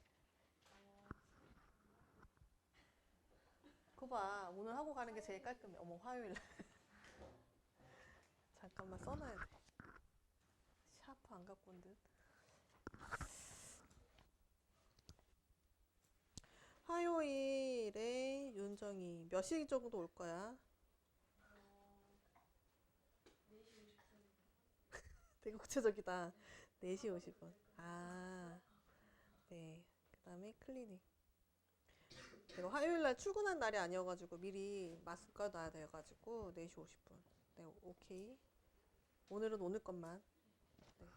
그거 봐. 오늘 하고 가는 게 제일 깔끔해. 어머, 화요일 날. 잠깐만 써놔야 돼. 샤프 안 갖고 온 듯. 화요일에 윤정이 몇 시 정도 올 거야? 되게 구체적이다. 4시 50분. 아, 네. 그 다음에 클리닉. 내가 화요일 날 출근한 날이 아니어가지고 미리 마스크 놔야 돼가지고 4시 50분. 네, 오케이. 오늘은 오늘 것만. 네.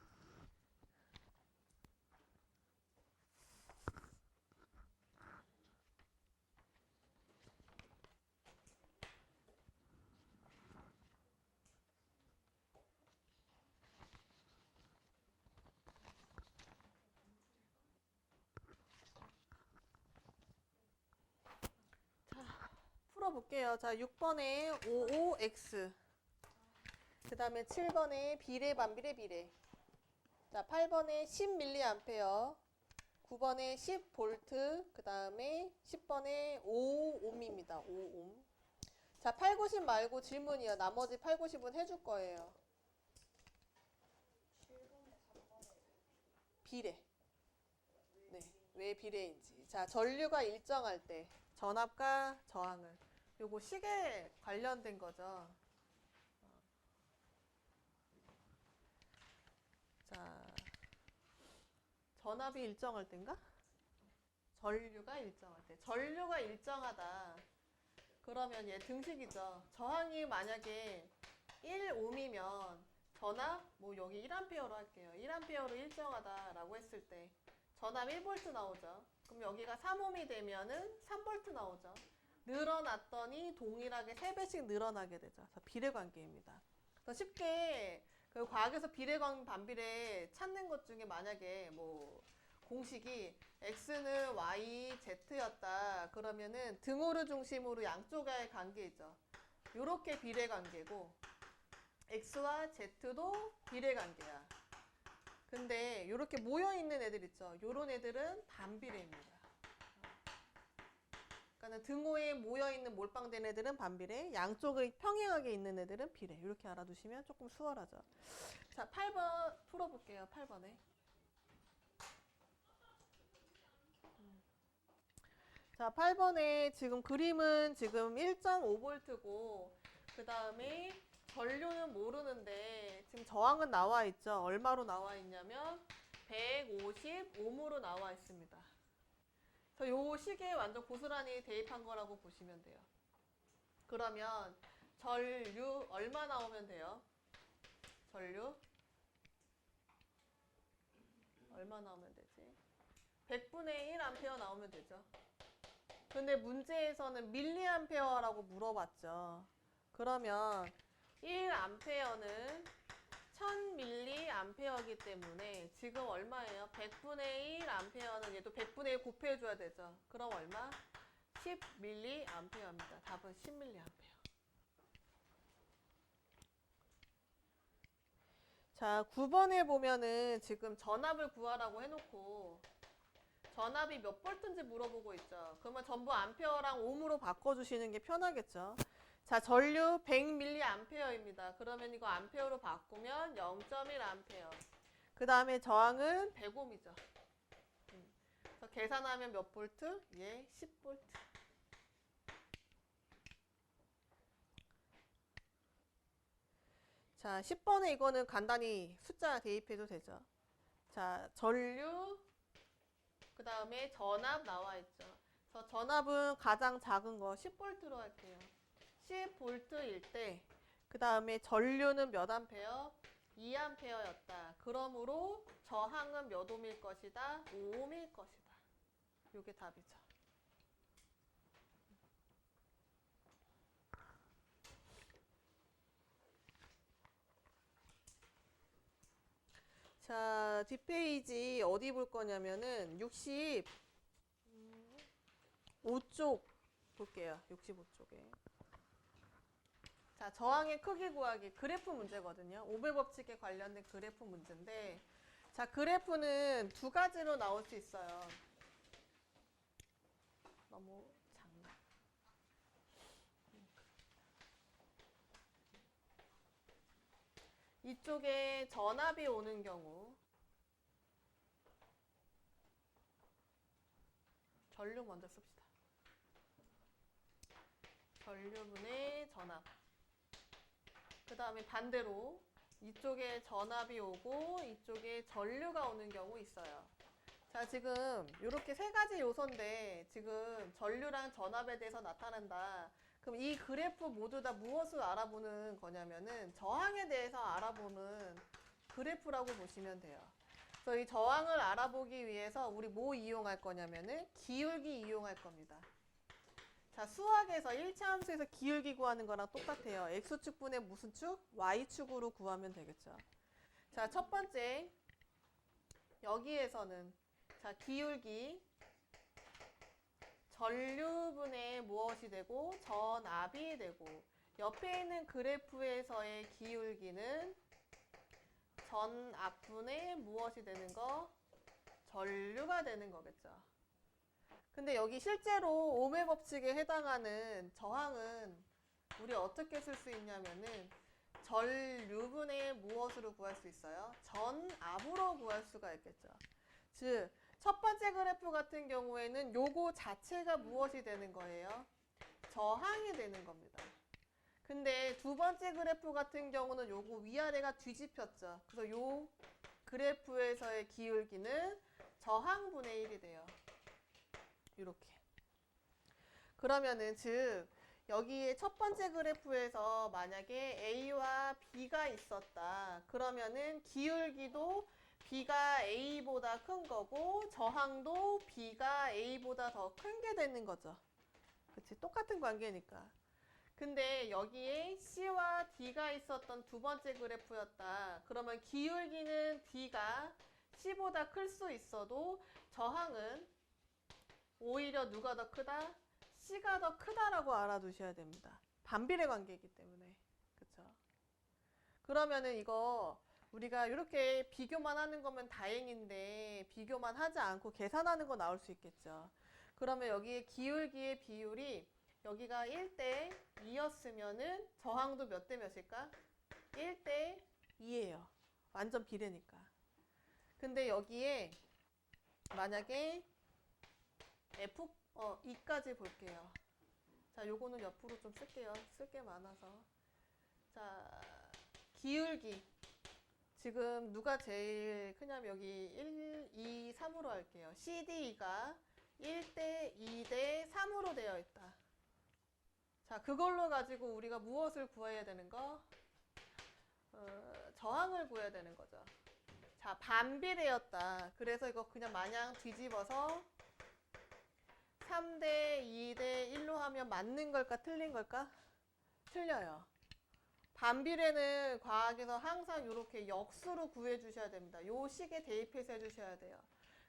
풀어볼게요. 자, 6번에 55x. 그 다음에 7번에 비례 반비례 비례. 자, 8번에 10mA. 9번에 10V. 그 다음에 10번에 5ohm입니다. 5ohm. 자, 8, 90 말고 질문이요. 나머지 8, 90은 해줄 거예요. 비례. 네, 왜 비례인지. 자, 전류가 일정할 때 전압과 저항을. 요거 시계 관련된 거죠. 자, 전압이 일정할 땐가? 전류가 일정할 때. 전류가 일정하다. 그러면 얘 등식이죠. 저항이 만약에 1ohm이면 전압 뭐 여기 1A로 할게요. 1A로 일정하다라고 했을 때 전압 1V 나오죠. 그럼 여기가 3ohm이 되면은 3V 나오죠. 늘어났더니 동일하게 3배씩 늘어나게 되죠. 그래서 비례관계입니다. 그래서 쉽게 그 과학에서 비례관 반비례 찾는 것 중에 만약에 뭐 공식이 x는 y, z였다. 그러면은 등호를 중심으로 양쪽의 관계이죠. 요렇게 비례관계고 x와 z도 비례관계야. 근데 요렇게 모여있는 애들 있죠. 요런 애들은 반비례입니다. 그러니까 등호에 모여있는 몰빵된 애들은 반비례, 양쪽의 평행하게 있는 애들은 비례. 이렇게 알아두시면 조금 수월하죠. 자, 8번 풀어볼게요. 8번에. 자, 8번에 지금 그림은 지금 1.5V고 그 다음에 전류는 모르는데 지금 저항은 나와 있죠. 얼마로 나와 있냐면 150ohm으로 나와 있습니다. 그래서 요 시계에 완전 고스란히 대입한 거라고 보시면 돼요. 그러면 전류 얼마 나오면 돼요? 전류 얼마 나오면 되지? 100분의 1A 나오면 되죠. 근데 문제에서는 밀리암페어라고 물어봤죠. 그러면 1A는 1000mA이기 때문에 지금 얼마예요? 100분의 1A는 얘도 100분의 1 곱해줘야 되죠. 그럼 얼마? 10mA입니다. 답은 10mA. 자, 9번에 보면은 지금 전압을 구하라고 해놓고 전압이 몇 볼트인지 물어보고 있죠. 그러면 전부 암페어랑 옴으로 바꿔주시는 게 편하겠죠. 자, 전류 100mA입니다. 그러면 이거 암페어로 바꾸면 0.1A. 그 다음에 저항은 100ohm이죠. 그래서 계산하면 몇 볼트? 예, 10볼트. 자, 10번에 이거는 간단히 숫자 대입해도 되죠. 자, 전류, 그 다음에 전압 나와 있죠. 그래서 전압은 가장 작은 거 10볼트로 할게요. 10볼트일 때, 그 다음에 전류는 몇 암페어? 2A였다. 그러므로 저항은 몇 옴일 것이다? 5옴일 것이다. 이게 답이죠. 자, 뒷페이지 어디 볼 거냐면은 65쪽 볼게요. 65쪽에. 자, 저항의 크기 구하기 그래프 문제거든요. 오배 법칙에 관련된 그래프 문제인데, 자, 그래프는 두 가지로 나올 수 있어요. 너무 작나? 이쪽에 전압이 오는 경우, 전류 먼저 씁시다. 전류분의 전압. 그 다음에 반대로 이쪽에 전압이 오고 이쪽에 전류가 오는 경우 있어요. 자, 지금 이렇게 세 가지 요소인데 지금 전류랑 전압에 대해서 나타난다. 그럼 이 그래프 모두 다 무엇을 알아보는 거냐면은 저항에 대해서 알아보는 그래프라고 보시면 돼요. 그래서 이 저항을 알아보기 위해서 우리 뭐 이용할 거냐면은 기울기 이용할 겁니다. 자, 수학에서 1차 함수에서 기울기 구하는 거랑 똑같아요. x축분의 무슨 축? y축으로 구하면 되겠죠. 자, 첫 번째 여기에서는 자, 기울기 전류분의 무엇이 되고 전압이 되고 옆에 있는 그래프에서의 기울기는 전압분의 무엇이 되는 거? 전류가 되는 거겠죠. 근데 여기 실제로 오메 법칙에 해당하는 저항은 우리 어떻게 쓸 수 있냐면은 전류분의 무엇으로 구할 수 있어요? 전압으로 구할 수가 있겠죠. 즉, 첫 번째 그래프 같은 경우에는 요거 자체가 무엇이 되는 거예요? 저항이 되는 겁니다. 근데 두 번째 그래프 같은 경우는 요거 위아래가 뒤집혔죠. 그래서 요 그래프에서의 기울기는 저항분의 1이 돼요. 이렇게. 그러면은 즉 여기에 첫 번째 그래프에서 만약에 A와 B가 있었다. 그러면은 기울기도 B가 A보다 큰 거고 저항도 B가 A보다 더 큰 게 되는 거죠. 그치? 똑같은 관계니까. 근데 여기에 C와 D가 있었던 두 번째 그래프였다. 그러면 기울기는 D가 C보다 클 수 있어도 저항은 오히려 누가 더 크다? C가 더 크다라고 알아두셔야 됩니다. 반비례 관계이기 때문에. 그쵸? 그러면은 이거 우리가 이렇게 비교만 하는 거면 다행인데 비교만 하지 않고 계산하는 거 나올 수 있겠죠. 그러면 여기에 기울기의 비율이 여기가 1대 2였으면은 저항도 몇 대 몇일까? 1대 2예요. 완전 비례니까. 근데 여기에 만약에 F, 2까지 볼게요. 자, 요거는 옆으로 좀 쓸게요. 쓸 게 많아서. 자, 기울기. 지금 누가 제일 크냐면 여기 1, 2, 3으로 할게요. CD가 1대 2대 3으로 되어 있다. 자, 그걸로 가지고 우리가 무엇을 구해야 되는 거? 저항을 구해야 되는 거죠. 자, 반비례였다. 그래서 이거 그냥 마냥 뒤집어서 3대 2대 1로 하면 맞는 걸까 틀린 걸까? 틀려요. 반비례는 과학에서 항상 이렇게 역수로 구해 주셔야 됩니다. 요 식에 대입해서 해주셔야 돼요.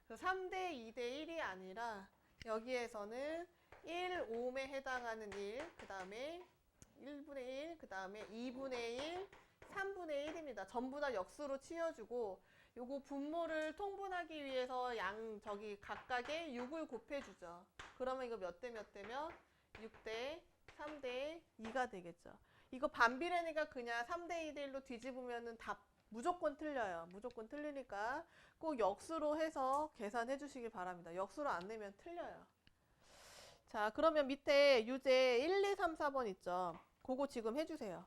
그래서 3대 2대 1이 아니라 여기에서는 1옴에 해당하는 1, 그 다음에 1분의 1, 그 다음에 2분의 1, 3분의 1입니다. 전부 다 역수로 치워주고 요거 분모를 통분하기 위해서 저기 각각에 6을 곱해주죠. 그러면 이거 몇 대 몇 대면 6대 3대 2가 되겠죠. 이거 반비례니까 그냥 3대 2대 1로 뒤집으면은 답 무조건 틀려요. 무조건 틀리니까 꼭 역수로 해서 계산해 주시기 바랍니다. 역수로 안 내면 틀려요. 자, 그러면 밑에 유제 1, 2, 3, 4번 있죠. 그거 지금 해주세요.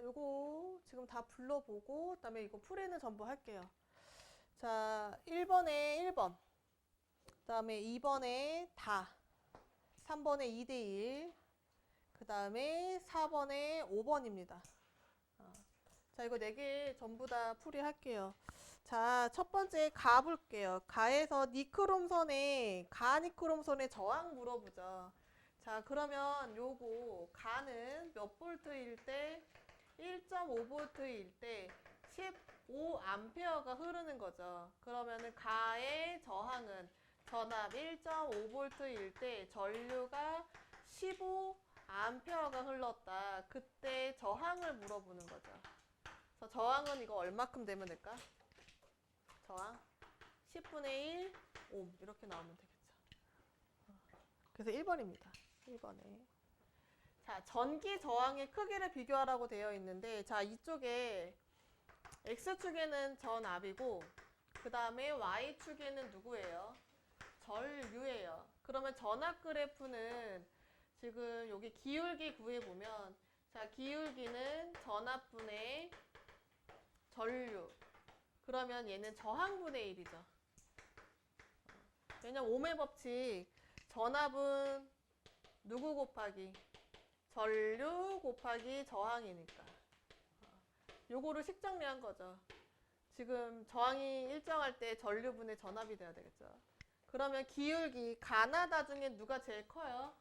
요거 지금 다 불러보고 그다음에 이거 풀이는 전부 할게요. 자, 1번에 1번, 그다음에 2번에 다, 3번에 2대1, 그다음에 4번에 5번입니다. 자, 이거 4개 전부 다 풀이할게요. 자, 첫 번째 가 볼게요. 가에서 니크롬선에, 가니크롬선의 저항 물어보죠. 자, 그러면 요거 가는 몇 볼트일 때 1.5볼트일 때 15암페어가 흐르는 거죠. 그러면은 가의 저항은 전압 1.5볼트일 때 전류가 15암페어가 흘렀다. 그때 저항을 물어보는 거죠. 그래서 저항은 이거 얼마큼 되면 될까? 저항 10분의 1 옴 이렇게 나오면 되겠죠. 그래서 1번입니다. 1번에. 자, 전기 저항의 크기를 비교하라고 되어 있는데, 자, 이쪽에 X축에는 전압이고, 그 다음에 Y축에는 누구예요? 전류예요. 그러면 전압 그래프는 지금 여기 기울기 구해보면, 자, 기울기는 전압분의 전류. 그러면 얘는 저항분의 1이죠. 왜냐면 옴의 법칙, 전압은 누구 곱하기? 전류 곱하기 저항이니까. 요거를 식정리한 거죠. 지금 저항이 일정할 때 전류분의 전압이 돼야 되겠죠. 그러면 기울기, 가나다 중에 누가 제일 커요?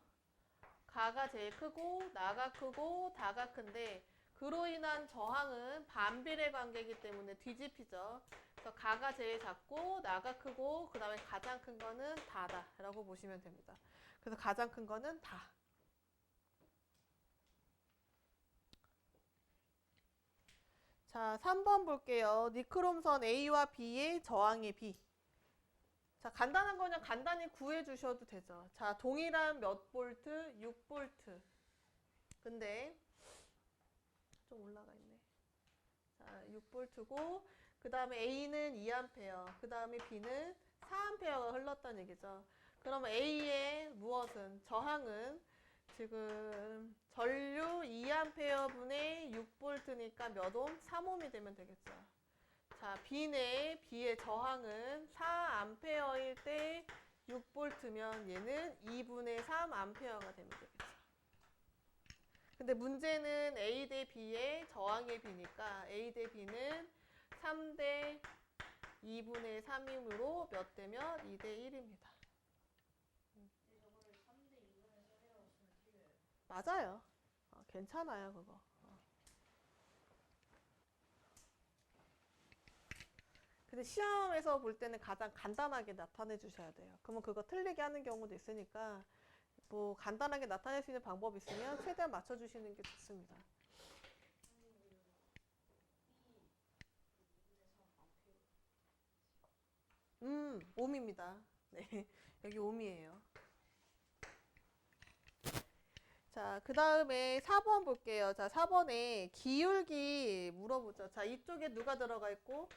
가가 제일 크고, 나가 크고, 다가 큰데, 그로 인한 저항은 반비례 관계이기 때문에 뒤집히죠. 그래서 가가 제일 작고, 나가 크고, 그 다음에 가장 큰 거는 다다 라고 보시면 됩니다. 그래서 가장 큰 거는 다. 자, 3번 볼게요. 니크롬선 A와 B의 저항의 B. 자, 간단한 거는 간단히 구해 주셔도 되죠. 자, 동일한 몇 볼트? 6볼트. 근데 좀 올라가 있네. 자, 6볼트고 그 다음에 A는 2A, 그 다음에 B는 4A가 흘렀다는 얘기죠. 그러면 A의 무엇은? 저항은 지금 전류 2A 분의 6볼트니까 몇 옴? 3옴이 되면 되겠죠. 자, B의 저항은 4A일 때 6볼트면 얘는 2분의 3A가 되면 되겠죠. 근데 문제는 A 대 B의 저항의 B니까 A 대 B는 3 대 2분의 3이므로 몇 대면 2 대 1입니다. 맞아요. 괜찮아요, 그거. 근데 시험에서 볼 때는 가장 간단하게 나타내 주셔야 돼요. 그러면 그거 틀리게 하는 경우도 있으니까 뭐 간단하게 나타낼 수 있는 방법이 있으면 최대한 맞춰주시는 게 좋습니다. 옴입니다. 네, 여기 옴이에요. 자, 그 다음에 4번 볼게요. 자, 4번에 기울기 물어보죠. 자, 이쪽에 누가 들어가 있고?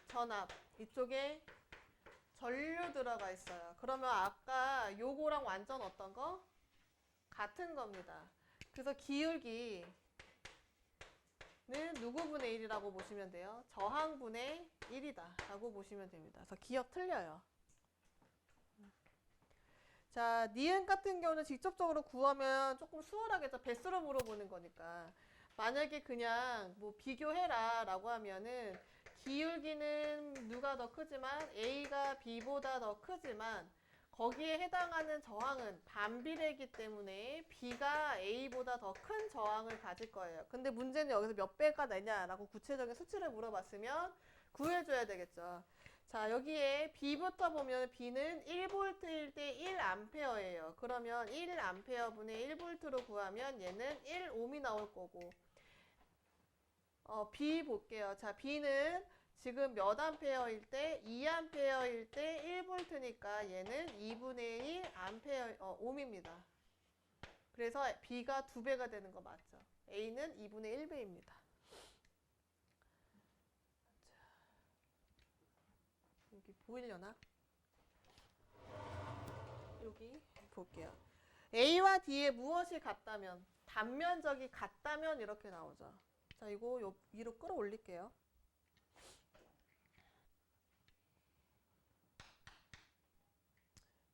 전압. 이쪽에 전류 들어가 있어요. 그러면 아까 요거랑 완전 어떤 거? 같은 겁니다. 그래서 기울기는 누구분의 1이라고 보시면 돼요? 저항분의 1이다 라고 보시면 됩니다. 그래서 기억 틀려요. 자, 니은 같은 경우는 직접적으로 구하면 조금 수월하겠죠. 배수로 물어보는 거니까. 만약에 그냥 뭐 비교해라 라고 하면은 기울기는 누가 더 크지만 A가 B보다 더 크지만 거기에 해당하는 저항은 반비례이기 때문에 B가 A보다 더 큰 저항을 가질 거예요. 근데 문제는 여기서 몇 배가 되냐라고 구체적인 수치를 물어봤으면 구해줘야 되겠죠. 자, 여기에 B부터 보면 B는 1볼트일 때 1A예요. 그러면 1A 분의 1볼트로 구하면 얘는 1옴이 나올 거고 B 볼게요. 자, B는 지금 몇 암페어일 때? 2암페어일 때 1볼트니까 얘는 2분의 1 암페어, 옴입니다. 그래서 B가 2배가 되는 거 맞죠? A는 2분의 1배입니다. 여기 보이려나? 여기 볼게요. A와 D의 무엇이 같다면? 단면적이 같다면 이렇게 나오죠. 자, 이거 위로 끌어올릴게요.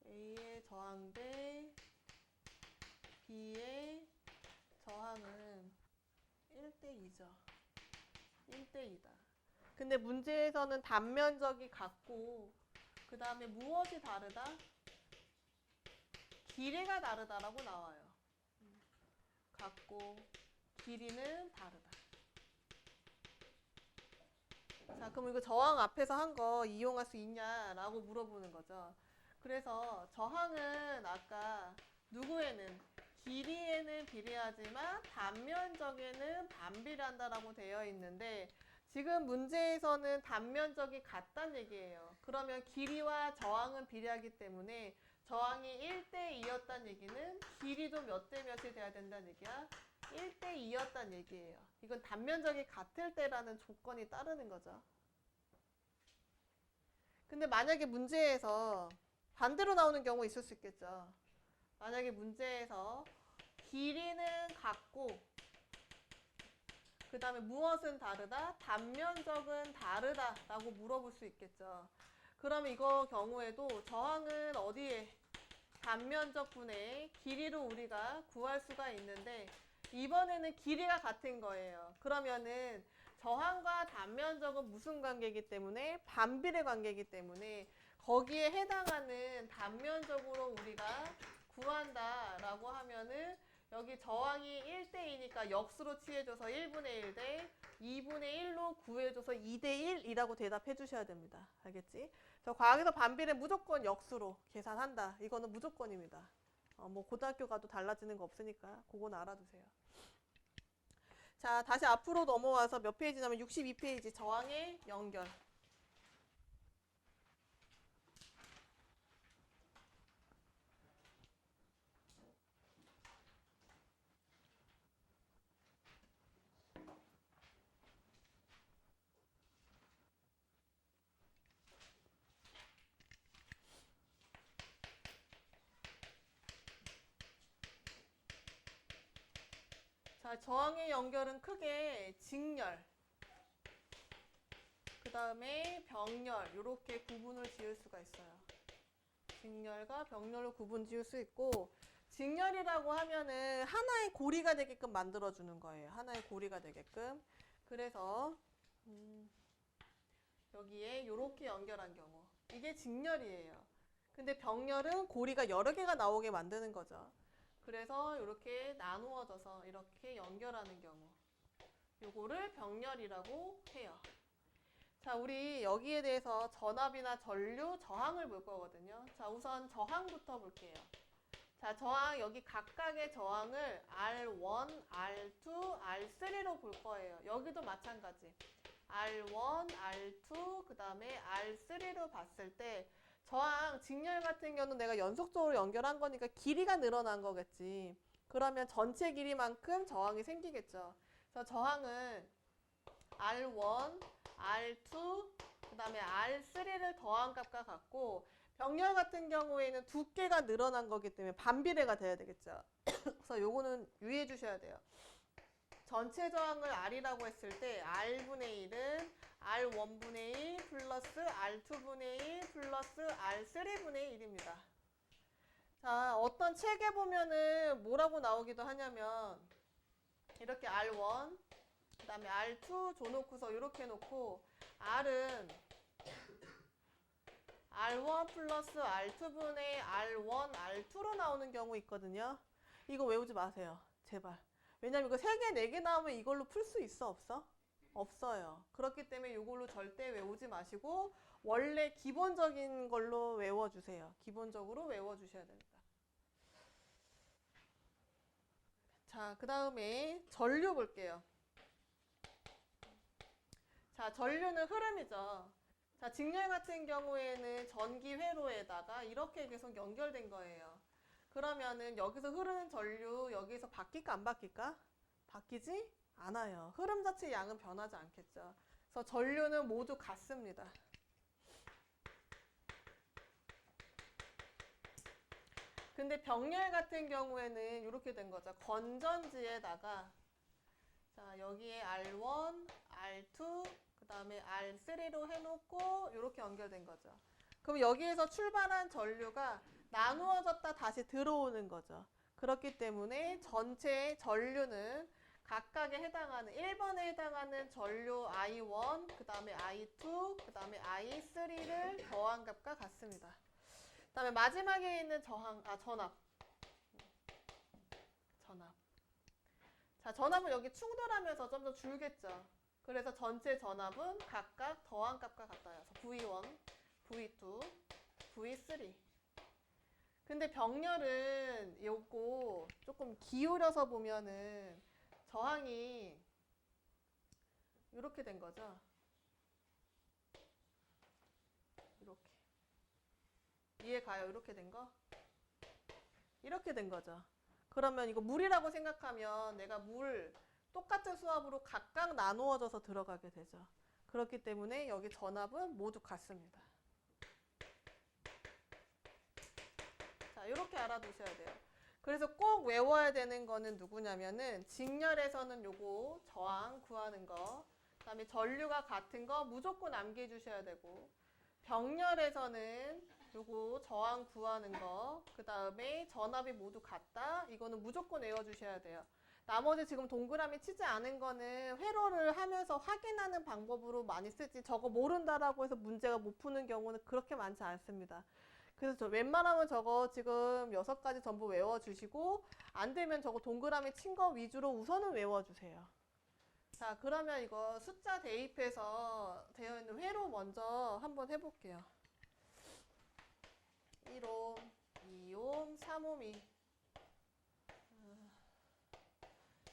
A의 저항 대 B의 저항은 1대2죠. 1대2다. 근데 문제에서는 단면적이 같고 그 다음에 무엇이 다르다? 길이가 다르다라고 나와요. 같고 길이는 다르다. 자, 그럼 이거 저항 앞에서 한 거 이용할 수 있냐라고 물어보는 거죠. 그래서 저항은 아까 누구에는 길이에는 비례하지만 단면적에는 반비례한다라고 되어 있는데 지금 문제에서는 단면적이 같다는 얘기예요. 그러면 길이와 저항은 비례하기 때문에 저항이 1대2였다는 얘기는 길이도 몇 대 몇이 돼야 된다는 얘기야? 1대2였다는 얘기예요. 이건 단면적이 같을 때라는 조건이 따르는 거죠. 근데 만약에 문제에서 반대로 나오는 경우 있을 수 있겠죠. 만약에 문제에서 길이는 같고 그 다음에 무엇은 다르다? 단면적은 다르다 라고 물어볼 수 있겠죠. 그러면 이거 경우에도 저항은 어디에? 단면적 분의 길이로 우리가 구할 수가 있는데 이번에는 길이가 같은 거예요. 그러면은 저항과 단면적은 무슨 관계이기 때문에 반비례 관계이기 때문에 거기에 해당하는 단면적으로 우리가 구한다라고 하면은 여기 저항이 1대2니까 역수로 취해줘서 1분의 1 대 2분의 1로 구해줘서 2대 1이라고 대답해 주셔야 됩니다. 알겠지? 저 과학에서 반비례 무조건 역수로 계산한다. 이거는 무조건입니다. 뭐 고등학교 가도 달라지는 거 없으니까 그건 알아두세요. 자, 다시 앞으로 넘어와서 몇 페이지냐면 62페이지 저항의 연결. 자, 저항의 연결은 크게 직렬, 그 다음에 병렬 이렇게 구분을 지을 수가 있어요. 직렬과 병렬로 구분 지을 수 있고 직렬이라고 하면은 하나의 고리가 되게끔 만들어주는 거예요. 하나의 고리가 되게끔. 그래서 여기에 이렇게 연결한 경우 이게 직렬이에요. 근데 병렬은 고리가 여러 개가 나오게 만드는 거죠. 그래서 이렇게 나누어져서 이렇게 연결하는 경우 요거를 병렬이라고 해요. 자, 우리 여기에 대해서 전압이나 전류, 저항을 볼 거거든요. 자, 우선 저항부터 볼게요. 자, 저항 여기 각각의 저항을 R1, R2, R3로 볼 거예요. 여기도 마찬가지. R1, R2, 그 다음에 R3로 봤을 때 저항, 직렬 같은 경우는 내가 연속적으로 연결한 거니까 길이가 늘어난 거겠지. 그러면 전체 길이만큼 저항이 생기겠죠. 그래서 저항은 R1, R2, 그 다음에 R3를 더한 값과 같고 병렬 같은 경우에는 두께가 늘어난 거기 때문에 반비례가 돼야 되겠죠. 그래서 요거는 유의해 주셔야 돼요. 전체 저항을 R이라고 했을 때 R분의 1은 R1분의 1 플러스 R2분의 1 플러스 R3분의 1입니다. 자, 어떤 책에 보면은 뭐라고 나오기도 하냐면 이렇게 R1, 그 다음에 R2 줘놓고서 이렇게 놓고 R은 R1 플러스 R2분의 R1, R2로 나오는 경우 있거든요. 이거 외우지 마세요. 제발. 왜냐면 이거 3개, 4개 나오면 이걸로 풀 수 있어? 없어? 없어요. 그렇기 때문에 이걸로 절대 외우지 마시고 원래 기본적인 걸로 외워주세요. 기본적으로 외워주셔야 됩니다. 자, 그 다음에 전류 볼게요. 자, 전류는 흐름이죠. 자, 직렬 같은 경우에는 전기 회로에다가 이렇게 계속 연결된 거예요. 그러면은 여기서 흐르는 전류 여기서 바뀔까 안 바뀔까? 바뀌지 않아요. 흐름 자체 양은 변하지 않겠죠. 그래서 전류는 모두 같습니다. 근데 병렬 같은 경우에는 이렇게 된 거죠. 건전지에다가 자, 여기에 R1, R2, 그 다음에 R3로 해놓고 이렇게 연결된 거죠. 그럼 여기에서 출발한 전류가 나누어졌다 다시 들어오는 거죠. 그렇기 때문에 전체 전류는 각각에 해당하는 1번에 해당하는 전류 I1, 그 다음에 I2, 그 다음에 I3를 더한 값과 같습니다. 그 다음에 마지막에 있는 전압. 자, 전압은 여기 충돌하면서 좀 더 줄겠죠. 그래서 전체 전압은 각각 더한 값과 같아요. V1, V2, V3. 근데 병렬은 요거 조금 기울여서 보면은 저항이 이렇게 된 거죠. 이렇게. 이해 가요? 이렇게 된 거? 이렇게 된 거죠. 그러면 이거 물이라고 생각하면 내가 물 똑같은 수압으로 각각 나누어져서 들어가게 되죠. 그렇기 때문에 여기 전압은 모두 같습니다. 자, 이렇게 알아두셔야 돼요. 그래서 꼭 외워야 되는 거는 누구냐면은 직렬에서는 요거 저항 구하는 거, 그 다음에 전류가 같은 거 무조건 남겨주셔야 되고, 병렬에서는 요거 저항 구하는 거, 그 다음에 전압이 모두 같다. 이거는 무조건 외워주셔야 돼요. 나머지 지금 동그라미 치지 않은 거는 회로를 하면서 확인하는 방법으로 많이 쓰지, 저거 모른다라고 해서 문제가 못 푸는 경우는 그렇게 많지 않습니다. 그래서 웬만하면 저거 지금 6가지 전부 외워주시고, 안 되면 저거 동그라미 친 거 위주로 우선은 외워주세요. 자, 그러면 이거 숫자 대입해서 되어 있는 회로 먼저 한번 해볼게요. 1옴, 2옴, 3옴이.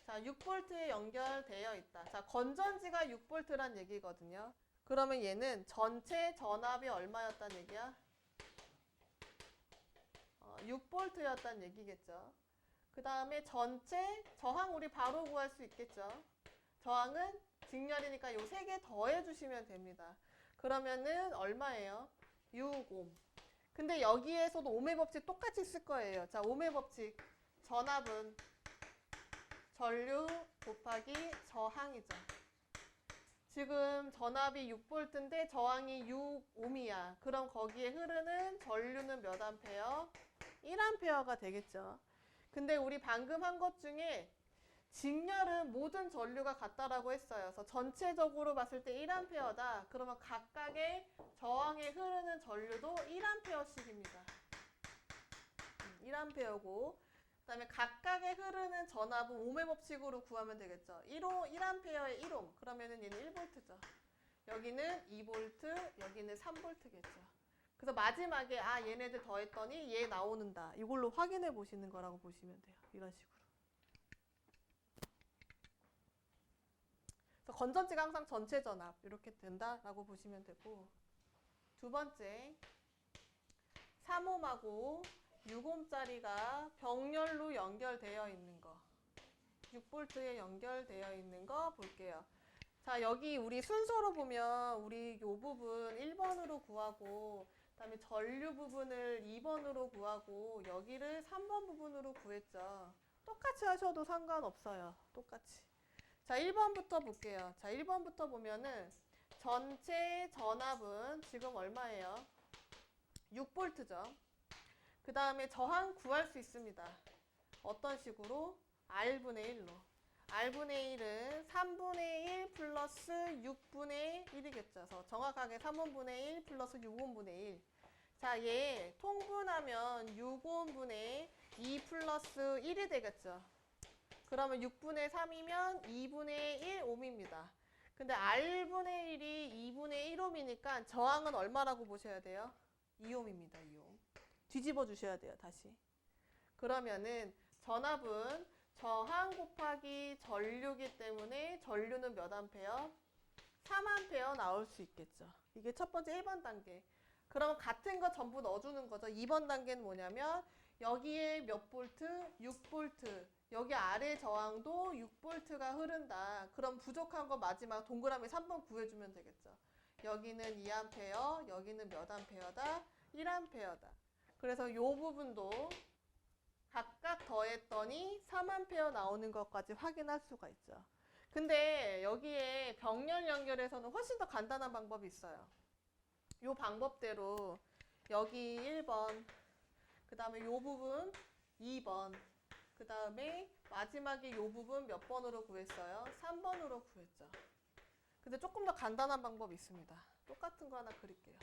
자, 6V에 연결되어 있다. 자, 건전지가 6V란 얘기거든요. 그러면 얘는 전체 전압이 얼마였단 얘기야? 6V였단 얘기겠죠. 그 다음에 전체 저항 우리 바로 구할 수 있겠죠. 저항은 직렬이니까 요 3개 더해 주시면 됩니다. 그러면은 얼마예요? 6옴. 근데 여기에서도 ohm의 법칙 똑같이 쓸 거예요. 자, ohm의 법칙. 전압은 전류 곱하기 저항이죠. 지금 전압이 6V인데 저항이 6ohm이야. 그럼 거기에 흐르는 전류는 몇 암페어? 1암페어가 되겠죠. 근데 우리 방금 한 것 중에 직렬은 모든 전류가 같다라고 했어요. 그래서 전체적으로 봤을 때 1암페어다. 그러면 각각의 저항에 흐르는 전류도 1암페어씩입니다. 1암페어고, 그 다음에 각각에 흐르는 전압은 ohm의 법칙으로 구하면 되겠죠. 1암페어에 1옴. 그러면은 얘는 1V죠. 여기는 2V, 여기는 3V겠죠. 그래서 마지막에 얘네들 더했더니 얘 나오는다. 이걸로 확인해 보시는 거라고 보시면 돼요. 이런 식으로. 그래서 건전지가 항상 전체 전압 이렇게 된다라고 보시면 되고, 두 번째 3옴하고 6옴짜리가 병렬로 연결되어 있는 거, 6V에 연결되어 있는 거 볼게요. 자, 여기 우리 순서로 보면 우리 요 부분 1번으로 구하고, 그 다음에 전류 부분을 2번으로 구하고, 여기를 3번 부분으로 구했죠. 똑같이 하셔도 상관없어요. 똑같이. 자, 1번부터 볼게요. 자, 1번부터 보면은 전체 전압은 지금 얼마예요? 6V죠. 그 다음에 저항 구할 수 있습니다. 어떤 식으로? R분의 1로. R분의 1은 3분의 1 플러스 6분의 1이겠죠. 그래서 정확하게 3원분의 1 플러스 6원분의 1. 자, 얘 통분하면 6원분의 2 플러스 1이 되겠죠. 그러면 6분의 3이면 2분의 1옴입니다. 근데 R분의 1이 2분의 1옴이니까 저항은 얼마라고 보셔야 돼요? 2옴입니다. 2옴. 뒤집어 주셔야 돼요. 다시. 그러면은 전압은 저항 곱하기 전류기 때문에 전류는 몇 암페어? 3암페어 나올 수 있겠죠. 이게 첫 번째 1번 단계. 그럼 같은 거 전부 넣어주는 거죠. 2번 단계는 뭐냐면 여기에 몇 볼트? 6볼트. 여기 아래 저항도 6볼트가 흐른다. 그럼 부족한 거 마지막 동그라미 3번 구해주면 되겠죠. 여기는 2암페어, 여기는 몇 암페어다? 1암페어다. 그래서 이 부분도 각각 더했더니 3암페어 나오는 것까지 확인할 수가 있죠. 근데 여기에 병렬 연결에서는 훨씬 더 간단한 방법이 있어요. 이 방법대로 여기 1번, 그 다음에 이 부분 2번, 그 다음에 마지막에 이 부분 몇 번으로 구했어요? 3번으로 구했죠. 근데 조금 더 간단한 방법이 있습니다. 똑같은 거 하나 그릴게요.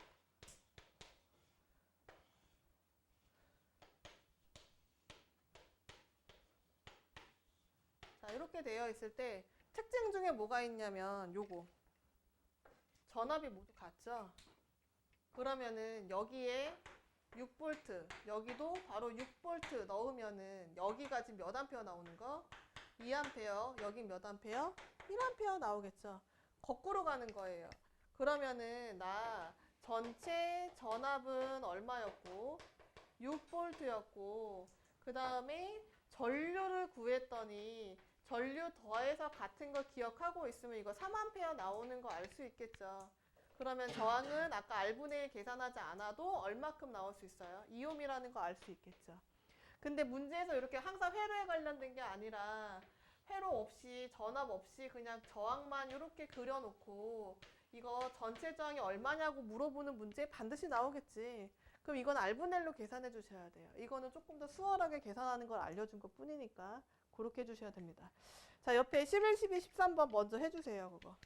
자, 이렇게 되어 있을 때 특징 중에 뭐가 있냐면 요거. 전압이 모두 같죠? 그러면은 여기에 6V, 여기도 바로 6V 넣으면은 여기가 지금 몇 암페어 나오는 거? 2암페어, 여긴 몇 암페어? 1암페어 나오겠죠. 거꾸로 가는 거예요. 그러면은 나 전체 전압은 얼마였고 6V였고 그 다음에 전류를 구했더니 전류 더해서 같은 거 기억하고 있으면 이거 3암페어 나오는 거 알 수 있겠죠. 그러면 저항은 아까 R분의 1 계산하지 않아도 얼마큼 나올 수 있어요? 2옴이라는 거 알 수 있겠죠. 근데 문제에서 이렇게 항상 회로에 관련된 게 아니라 회로 없이 전압 없이 그냥 저항만 이렇게 그려놓고 이거 전체 저항이 얼마냐고 물어보는 문제 반드시 나오겠지. 그럼 이건 R분의 1로 계산해 주셔야 돼요. 이거는 조금 더 수월하게 계산하는 걸 알려준 것 뿐이니까 그렇게 해주셔야 됩니다. 자, 옆에 11, 12, 13번 먼저 해주세요. 그거.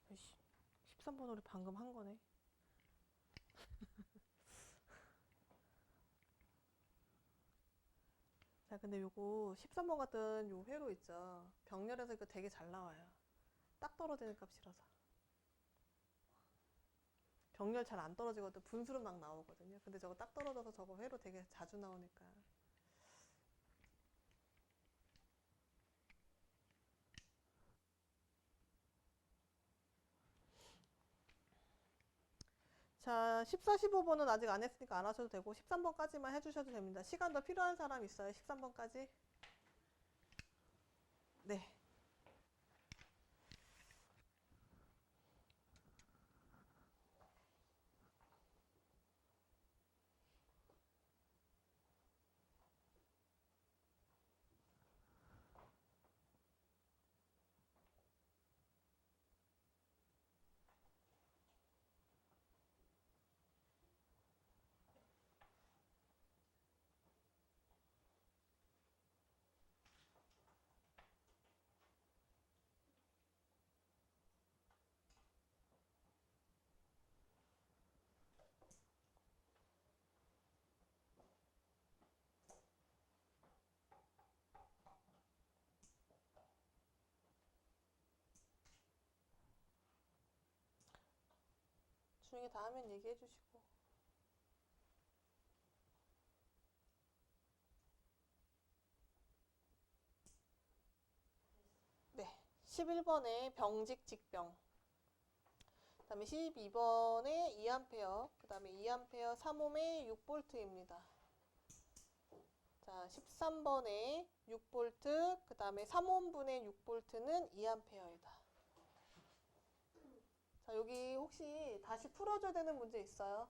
이씨, 13번으로 방금 한 거네. 자, 근데 요거 13번 같은 요 회로 있죠. 병렬에서 이거 되게 잘 나와요. 딱 떨어지는 값이라서. 병렬 잘 안 떨어지거든. 분수로 막 나오거든요. 근데 저거 딱 떨어져서 저거 회로 되게 자주 나오니까. 자, 14, 15번은 아직 안 했으니까 안 하셔도 되고 13번까지만 해주셔도 됩니다. 시간 더 필요한 사람 있어요? 13번까지? 네. 중에 다 하면 얘기해 주시고. 11번에 병직 직병. 그 다음에 12번에 2A, 그 다음에 2A 3옴에 6V입니다. 자, 13번에 6V, 그 다음에 3옴분의 6V는 2A이다. 자, 여기 혹시 다시 풀어줘야 되는 문제 있어요?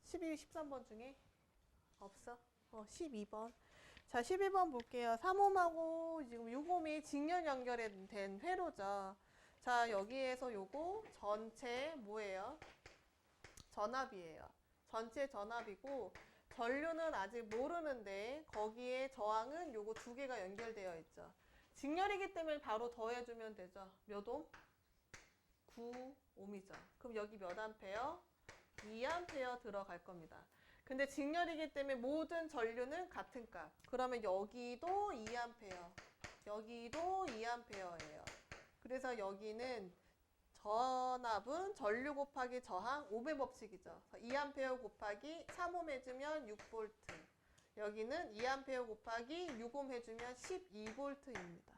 12, 13번 중에? 없어? 12번. 자, 12번 볼게요. 3옴하고 지금 6옴이 직렬 연결된 회로죠. 자, 여기에서 요거 전체 뭐예요? 전압이에요. 전체 전압이고 전류는 아직 모르는데 거기에 저항은 요거 두 개가 연결되어 있죠. 직렬이기 때문에 바로 더해주면 되죠. 몇 옴? 9옴이죠. 그럼 여기 몇 암페어? 2A 들어갈 겁니다. 근데 직렬이기 때문에 모든 전류는 같은 값. 그러면 여기도 2A, 여기도 2A예요. 그래서 여기는 전압은 전류 곱하기 저항 5배 법칙이죠. 2A 곱하기 3옴 해주면 6V. 여기는 2A 곱하기 6옴 해주면 12V입니다.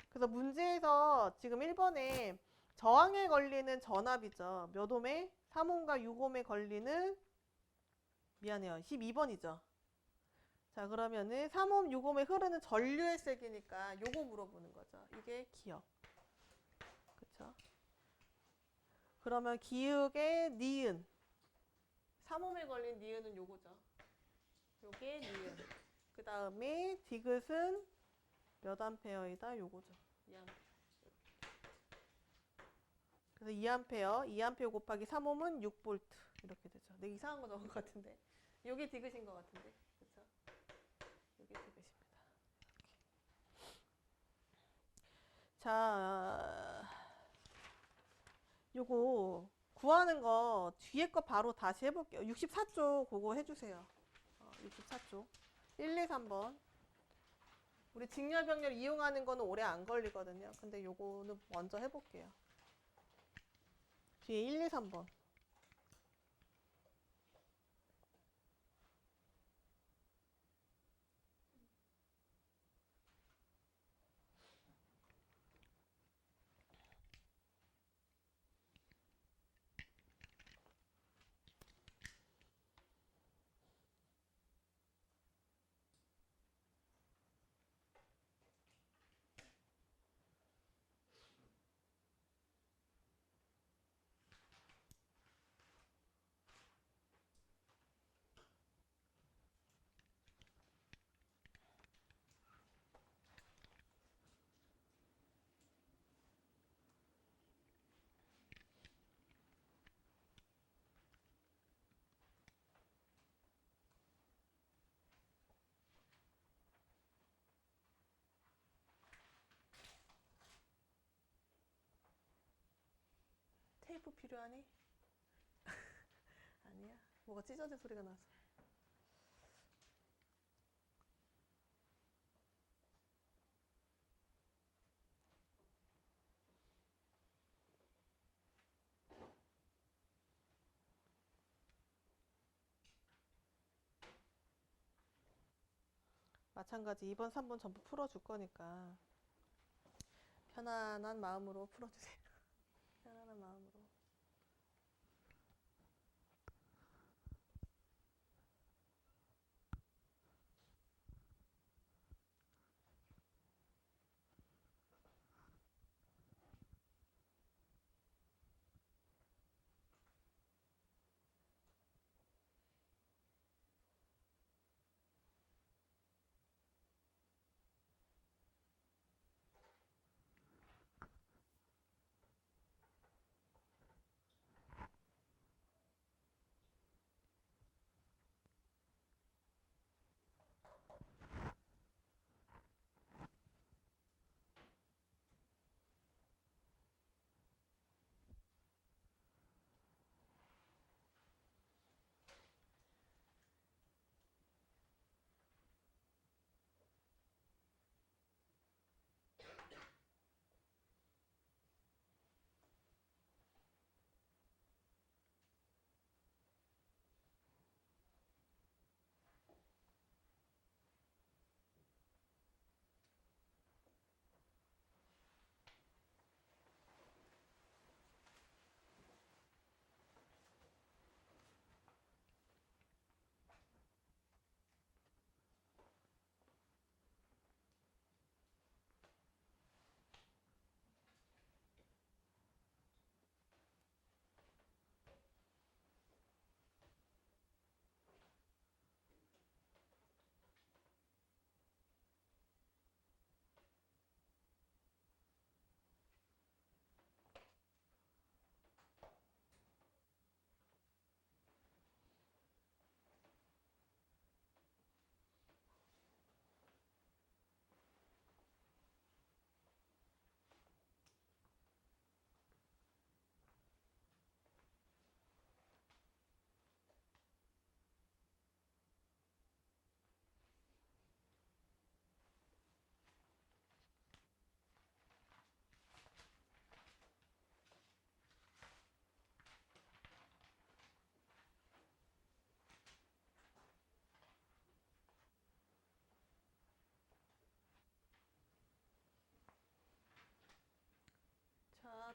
그래서 문제에서 지금 1번에 저항에 걸리는 전압이죠. 몇 옴에? 3옴과 6옴에 걸리는, 미안해요, 12번이죠. 자, 그러면은 3옴, 6옴에 흐르는 전류의 세기니까 요거 물어보는 거죠. 이게 기역. 그쵸? 그러면 기역의 니은. 3옴에 걸린 니은은 요거죠. 요게 니은. 그 다음에 디귿은 몇 암페어이다? 요거죠. 2암페어. 그래서 2A 곱하기 3옴은 6V. 이렇게 되죠. 내가 이상한 거 넣은 것 같은데. 요게 디귿인 것 같은데. 그쵸? 요게 디귿입니다. 자, 요거 구하는 거 뒤에 거 바로 다시 해볼게요. 64쪽 그거 해주세요. 64쪽 1, 2, 3번. 우리 직렬병렬 이용하는 거는 오래 안 걸리거든요. 근데 요거는 먼저 해볼게요. 뒤에 1, 2, 3번. 테이프 필요하니? 아니야. 뭐가 찢어진 소리가 나서. 마찬가지 2번, 3번 전부 풀어줄 거니까 편안한 마음으로 풀어주세요. 편안한 마음으로.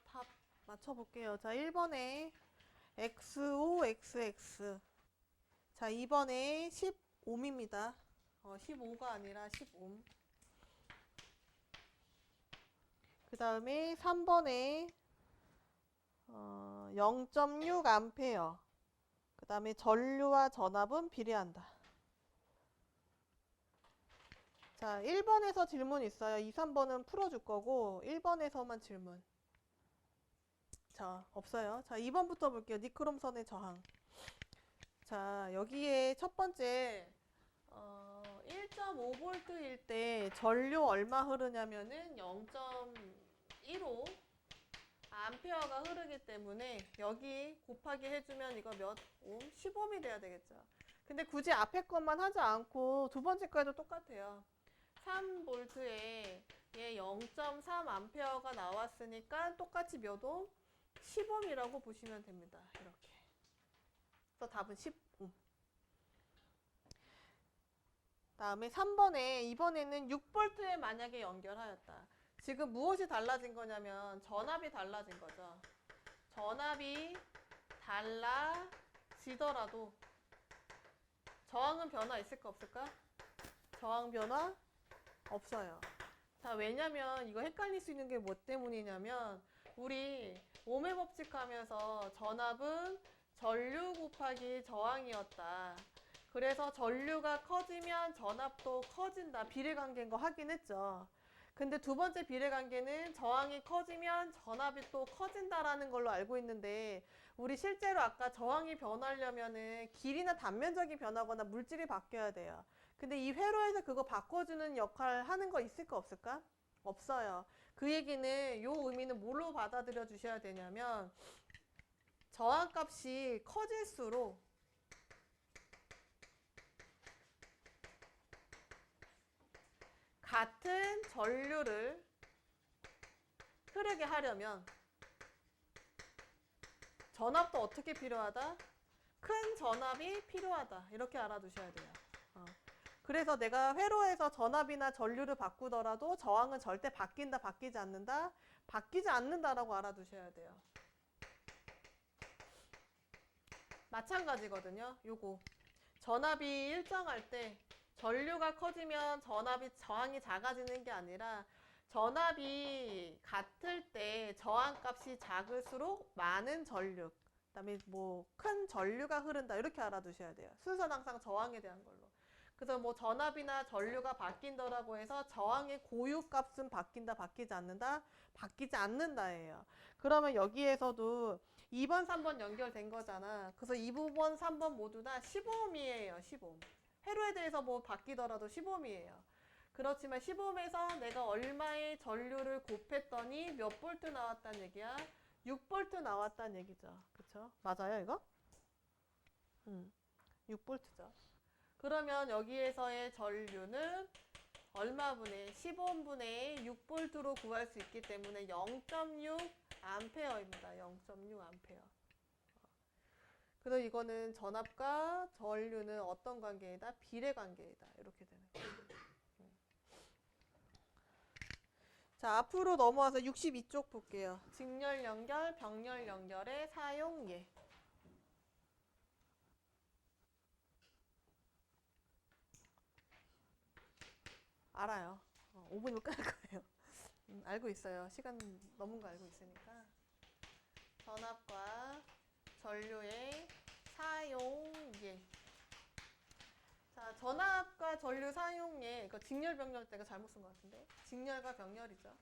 답 맞춰볼게요. 자, 1번에 XO, XX. 자, 2번에 10옴입니다. 15가 아니라 10옴. 그 다음에 3번에 0.6 암페어. 그 다음에 전류와 전압은 비례한다. 자, 1번에서 질문 있어요. 2, 3번은 풀어줄 거고 1번에서만 질문. 자, 없어요. 자, 2번부터 볼게요. 니크롬선의 저항. 자, 여기에 첫 번째 1.5V일 때 전류 얼마 흐르냐면은 0.15 암페어가 흐르기 때문에 여기 곱하기 해주면 이거 몇 옴? 10옴이 돼야 되겠죠. 근데 굳이 앞에 것만 하지 않고 두 번째 거에도 똑같아요. 3V에 얘 0.3 암페어가 나왔으니까 똑같이 몇 옴? 10옴이라고 보시면 됩니다. 이렇게. 그래서 답은 10옴. 다음에 3번에 이번에는 6V에 만약에 연결하였다. 지금 무엇이 달라진 거냐면 전압이 달라진 거죠. 전압이 달라지더라도 저항은 변화 있을까 없을까? 저항 변화 없어요. 자, 왜냐면 이거 헷갈릴 수 있는 게 뭐 때문이냐면 우리 옴의 법칙 하면서 전압은 전류 곱하기 저항이었다. 그래서 전류가 커지면 전압도 커진다. 비례관계인 거 확인했죠. 근데 두 번째 비례관계는 저항이 커지면 전압이 또 커진다라는 걸로 알고 있는데 우리 실제로 아까 저항이 변하려면은 길이나 단면적인 변하거나 물질이 바뀌어야 돼요. 근데 이 회로에서 그거 바꿔주는 역할 하는 거 있을까 없을까? 없어요. 그 얘기는 요 의미는 뭘로 받아들여 주셔야 되냐면 저항값이 커질수록 같은 전류를 흐르게 하려면 전압도 어떻게 필요하다? 큰 전압이 필요하다. 이렇게 알아두셔야 돼요. 그래서 내가 회로에서 전압이나 전류를 바꾸더라도 저항은 절대 바뀐다, 바뀌지 않는다? 바뀌지 않는다라고 알아두셔야 돼요. 마찬가지거든요. 요거. 전압이 일정할 때 전류가 커지면 저항이 작아지는 게 아니라 전압이 같을 때 저항값이 작을수록 많은 전류, 그다음에 뭐 큰 전류가 흐른다 이렇게 알아두셔야 돼요. 순서는 항상 저항에 대한 걸로. 그래서 뭐 전압이나 전류가 바뀐다라고 해서 저항의 고유값은 바뀐다, 바뀌지 않는다, 바뀌지 않는다예요. 그러면 여기에서도 2번, 3번 연결된 거잖아. 그래서 2번, 3번 모두 다 15옴이에요. 15옴. 회로에 대해서 뭐 바뀌더라도 15옴이에요. 그렇지만 15옴에서 내가 얼마의 전류를 곱했더니 몇 볼트 나왔다는 얘기야? 6볼트 나왔다는 얘기죠. 그쵸? 맞아요, 이거? 6볼트죠. 그러면 여기에서의 전류는 얼마분의 15분의 6볼트로 구할 수 있기 때문에 0.6 암페어입니다. 0.6 암페어. 그래서 이거는 전압과 전류는 어떤 관계이다? 비례 관계이다. 이렇게 되는 거예요. 자, 앞으로 넘어와서 62쪽 볼게요. 직렬 연결, 병렬 연결의 사용예. 알아요. 5분이면 끝날 거예요. 알고 있어요. 시간 넘은 거 알고 있으니까. 전압과 전류의 사용예. 자, 전압과 전류 사용예. 이거 직렬 병렬 때가 잘못 쓴 것 같은데. 직렬과 병렬이죠.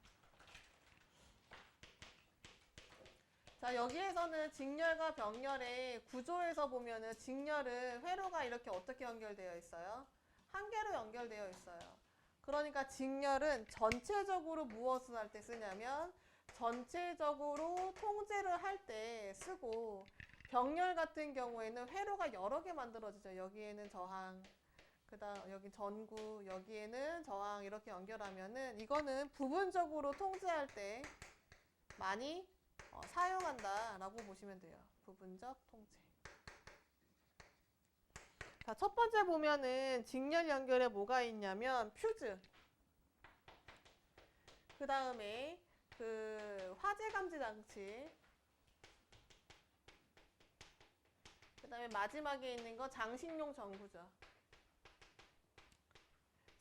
자, 여기에서는 직렬과 병렬의 구조에서 보면은 직렬은 회로가 이렇게 어떻게 연결되어 있어요? 한 개로 연결되어 있어요. 그러니까 직렬은 전체적으로 무엇을 할 때 쓰냐면 전체적으로 통제를 할 때 쓰고 병렬 같은 경우에는 회로가 여러 개 만들어지죠. 여기에는 저항, 그다음 여기 전구, 여기에는 저항 이렇게 연결하면은 이거는 부분적으로 통제할 때 많이 사용한다라고 보시면 돼요. 부분적 통제. 자, 첫 번째 보면은 직렬 연결에 뭐가 있냐면 퓨즈. 그 다음에 그 화재 감지 장치. 그 다음에 마지막에 있는 거 장식용 전구죠.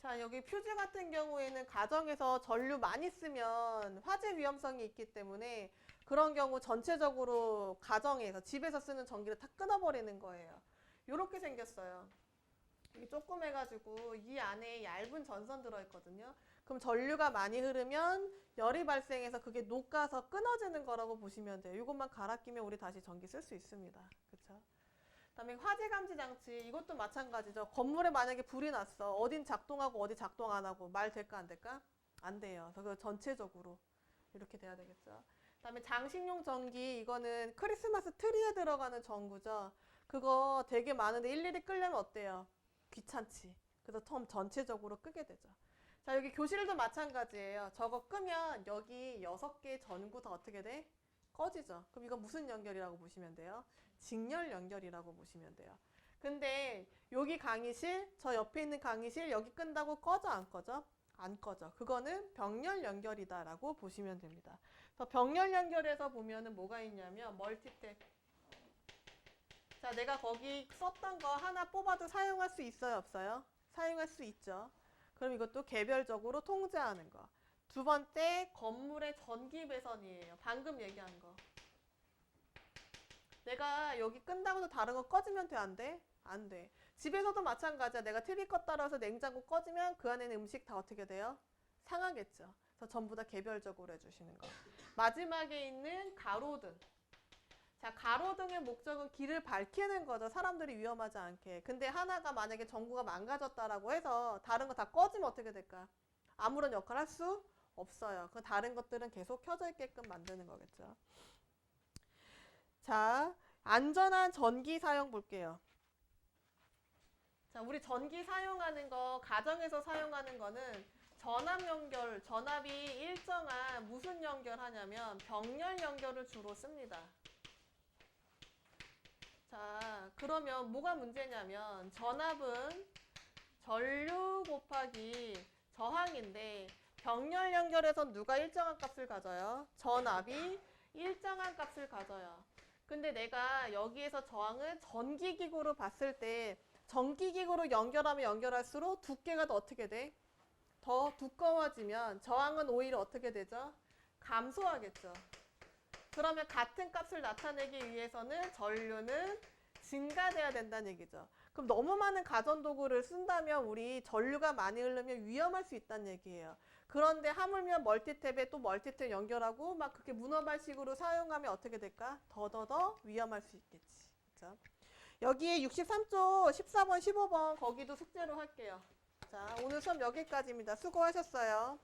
자, 여기 퓨즈 같은 경우에는 가정에서 전류 많이 쓰면 화재 위험성이 있기 때문에 그런 경우 전체적으로 가정에서 집에서 쓰는 전기를 다 끊어버리는 거예요. 이렇게 생겼어요. 이게 조그매가지고 이 안에 얇은 전선 들어있거든요. 그럼 전류가 많이 흐르면 열이 발생해서 그게 녹아서 끊어지는 거라고 보시면 돼요. 이것만 갈아 끼면 우리 다시 전기 쓸 수 있습니다. 그쵸? 그다음에 화재 감지 장치, 이것도 마찬가지죠. 건물에 만약에 불이 났어. 어딘 작동하고 어디 작동 안 하고 말 될까 안 될까? 안 돼요. 그래서 전체적으로 이렇게 돼야 되겠죠. 그다음에 장식용 전기, 이거는 크리스마스 트리에 들어가는 전구죠. 그거 되게 많은데 일일이 끄려면 어때요? 귀찮지. 그래서 전체적으로 끄게 되죠. 자, 여기 교실도 마찬가지예요. 저거 끄면 여기 6개의 전구 다 어떻게 돼? 꺼지죠. 그럼 이거 무슨 연결이라고 보시면 돼요? 직렬 연결이라고 보시면 돼요. 근데 여기 강의실, 저 옆에 있는 강의실 여기 끈다고 꺼져 안 꺼져? 안 꺼져. 그거는 병렬 연결이다라고 보시면 됩니다. 그래서 병렬 연결에서 보면은 뭐가 있냐면 멀티탭. 자, 내가 거기 썼던 거 하나 뽑아도 사용할 수 있어요, 없어요? 사용할 수 있죠. 그럼 이것도 개별적으로 통제하는 거. 두 번째, 건물의 전기 배선이에요. 방금 얘기한 거. 내가 여기 끈다고도 다른 거 꺼지면 돼, 안 돼? 안 돼. 집에서도 마찬가지야. 내가 TV 껐다 라서 냉장고 꺼지면 그 안에 있는 음식 다 어떻게 돼요? 상하겠죠. 그래서 전부 다 개별적으로 해주시는 거. 마지막에 있는 가로등. 자, 가로등의 목적은 길을 밝히는 거죠. 사람들이 위험하지 않게. 근데 하나가 만약에 전구가 망가졌다라고 해서 다른 거 다 꺼지면 어떻게 될까? 아무런 역할을 할 수 없어요. 그 다른 것들은 계속 켜져 있게끔 만드는 거겠죠. 자, 안전한 전기 사용 볼게요. 자, 우리 전기 사용하는 거, 가정에서 사용하는 거는 전압 연결, 전압이 일정한 무슨 연결하냐면 병렬 연결을 주로 씁니다. 자, 그러면 뭐가 문제냐면 전압은 전류 곱하기 저항인데 병렬 연결에선 누가 일정한 값을 가져요? 전압이 일정한 값을 가져요. 근데 내가 여기에서 저항을 전기기구로 봤을 때 전기기구로 연결하면 연결할수록 두께가 더 어떻게 돼? 더 두꺼워지면 저항은 오히려 어떻게 되죠? 감소하겠죠. 그러면 같은 값을 나타내기 위해서는 전류는 증가돼야 된다는 얘기죠. 그럼 너무 많은 가전도구를 쓴다면 우리 전류가 많이 흐르면 위험할 수 있다는 얘기예요. 그런데 하물며 멀티탭에 또 멀티탭 연결하고 막 그렇게 문어발식으로 사용하면 어떻게 될까? 더더더 위험할 수 있겠지. 그렇죠? 여기에 63조 14번 15번 거기도 숙제로 할게요. 자, 오늘 수업 여기까지입니다. 수고하셨어요.